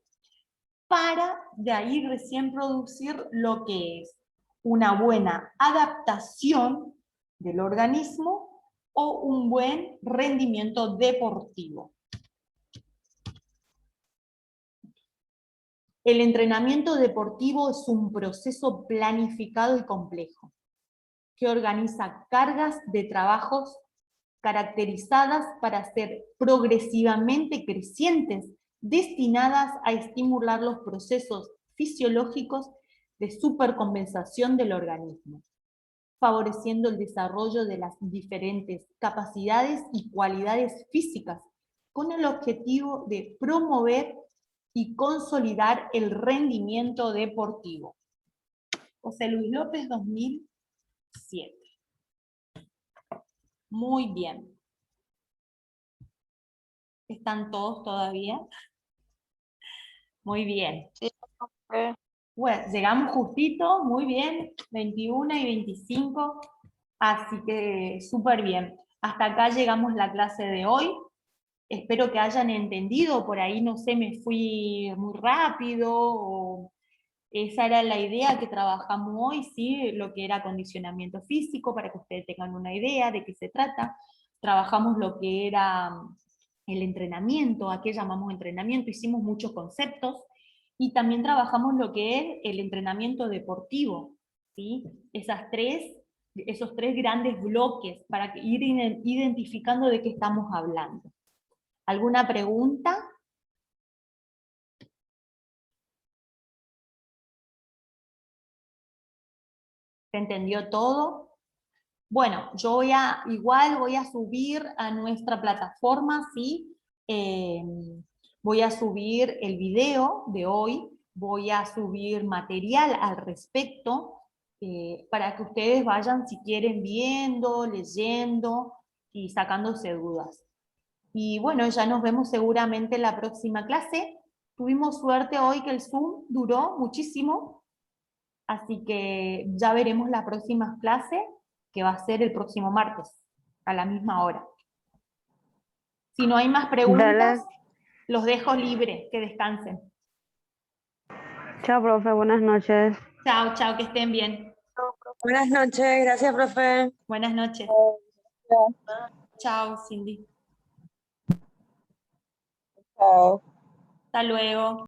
para de ahí recién producir lo que es una buena adaptación del organismo o un buen rendimiento deportivo. El entrenamiento deportivo es un proceso planificado y complejo, que organiza cargas de trabajos caracterizadas para ser progresivamente crecientes, destinadas a estimular los procesos fisiológicos de supercompensación del organismo, favoreciendo el desarrollo de las diferentes capacidades y cualidades físicas, con el objetivo de promover y consolidar el rendimiento deportivo. José Luis López, 2007. Muy bien. ¿Están todos todavía? Muy bien. Sí, profe. Bueno, llegamos justito, muy bien, 21 y 25, así que súper bien. Hasta acá llegamos la clase de hoy. espero que hayan entendido, por ahí no sé, me fui muy rápido, o esa era la idea que trabajamos hoy, ¿sí? Lo que era acondicionamiento físico, para que ustedes tengan una idea de qué se trata. Trabajamos lo que era el entrenamiento, ¿a qué llamamos entrenamiento? Hicimos muchos conceptos, y también trabajamos lo que es el entrenamiento deportivo, ¿sí? Esos tres grandes bloques para ir identificando de qué estamos hablando. ¿Alguna pregunta? ¿Se entendió todo? Bueno, igual voy a subir a nuestra plataforma, ¿sí? Voy a subir el video de hoy, voy a subir material al respecto, para que ustedes vayan, si quieren, viendo, leyendo y sacándose dudas. Y bueno, ya nos vemos seguramente en la próxima clase. Tuvimos suerte hoy que el Zoom duró muchísimo, así que ya veremos la próxima clase, que va a ser el próximo martes, a la misma hora. Si no hay más preguntas, Dale. los dejo libre, que descansen. Chao, profe, buenas noches. Chao, chao, que estén bien. Buenas noches, gracias, profe. Buenas noches. Chao, Cindy. Chao. Hasta luego.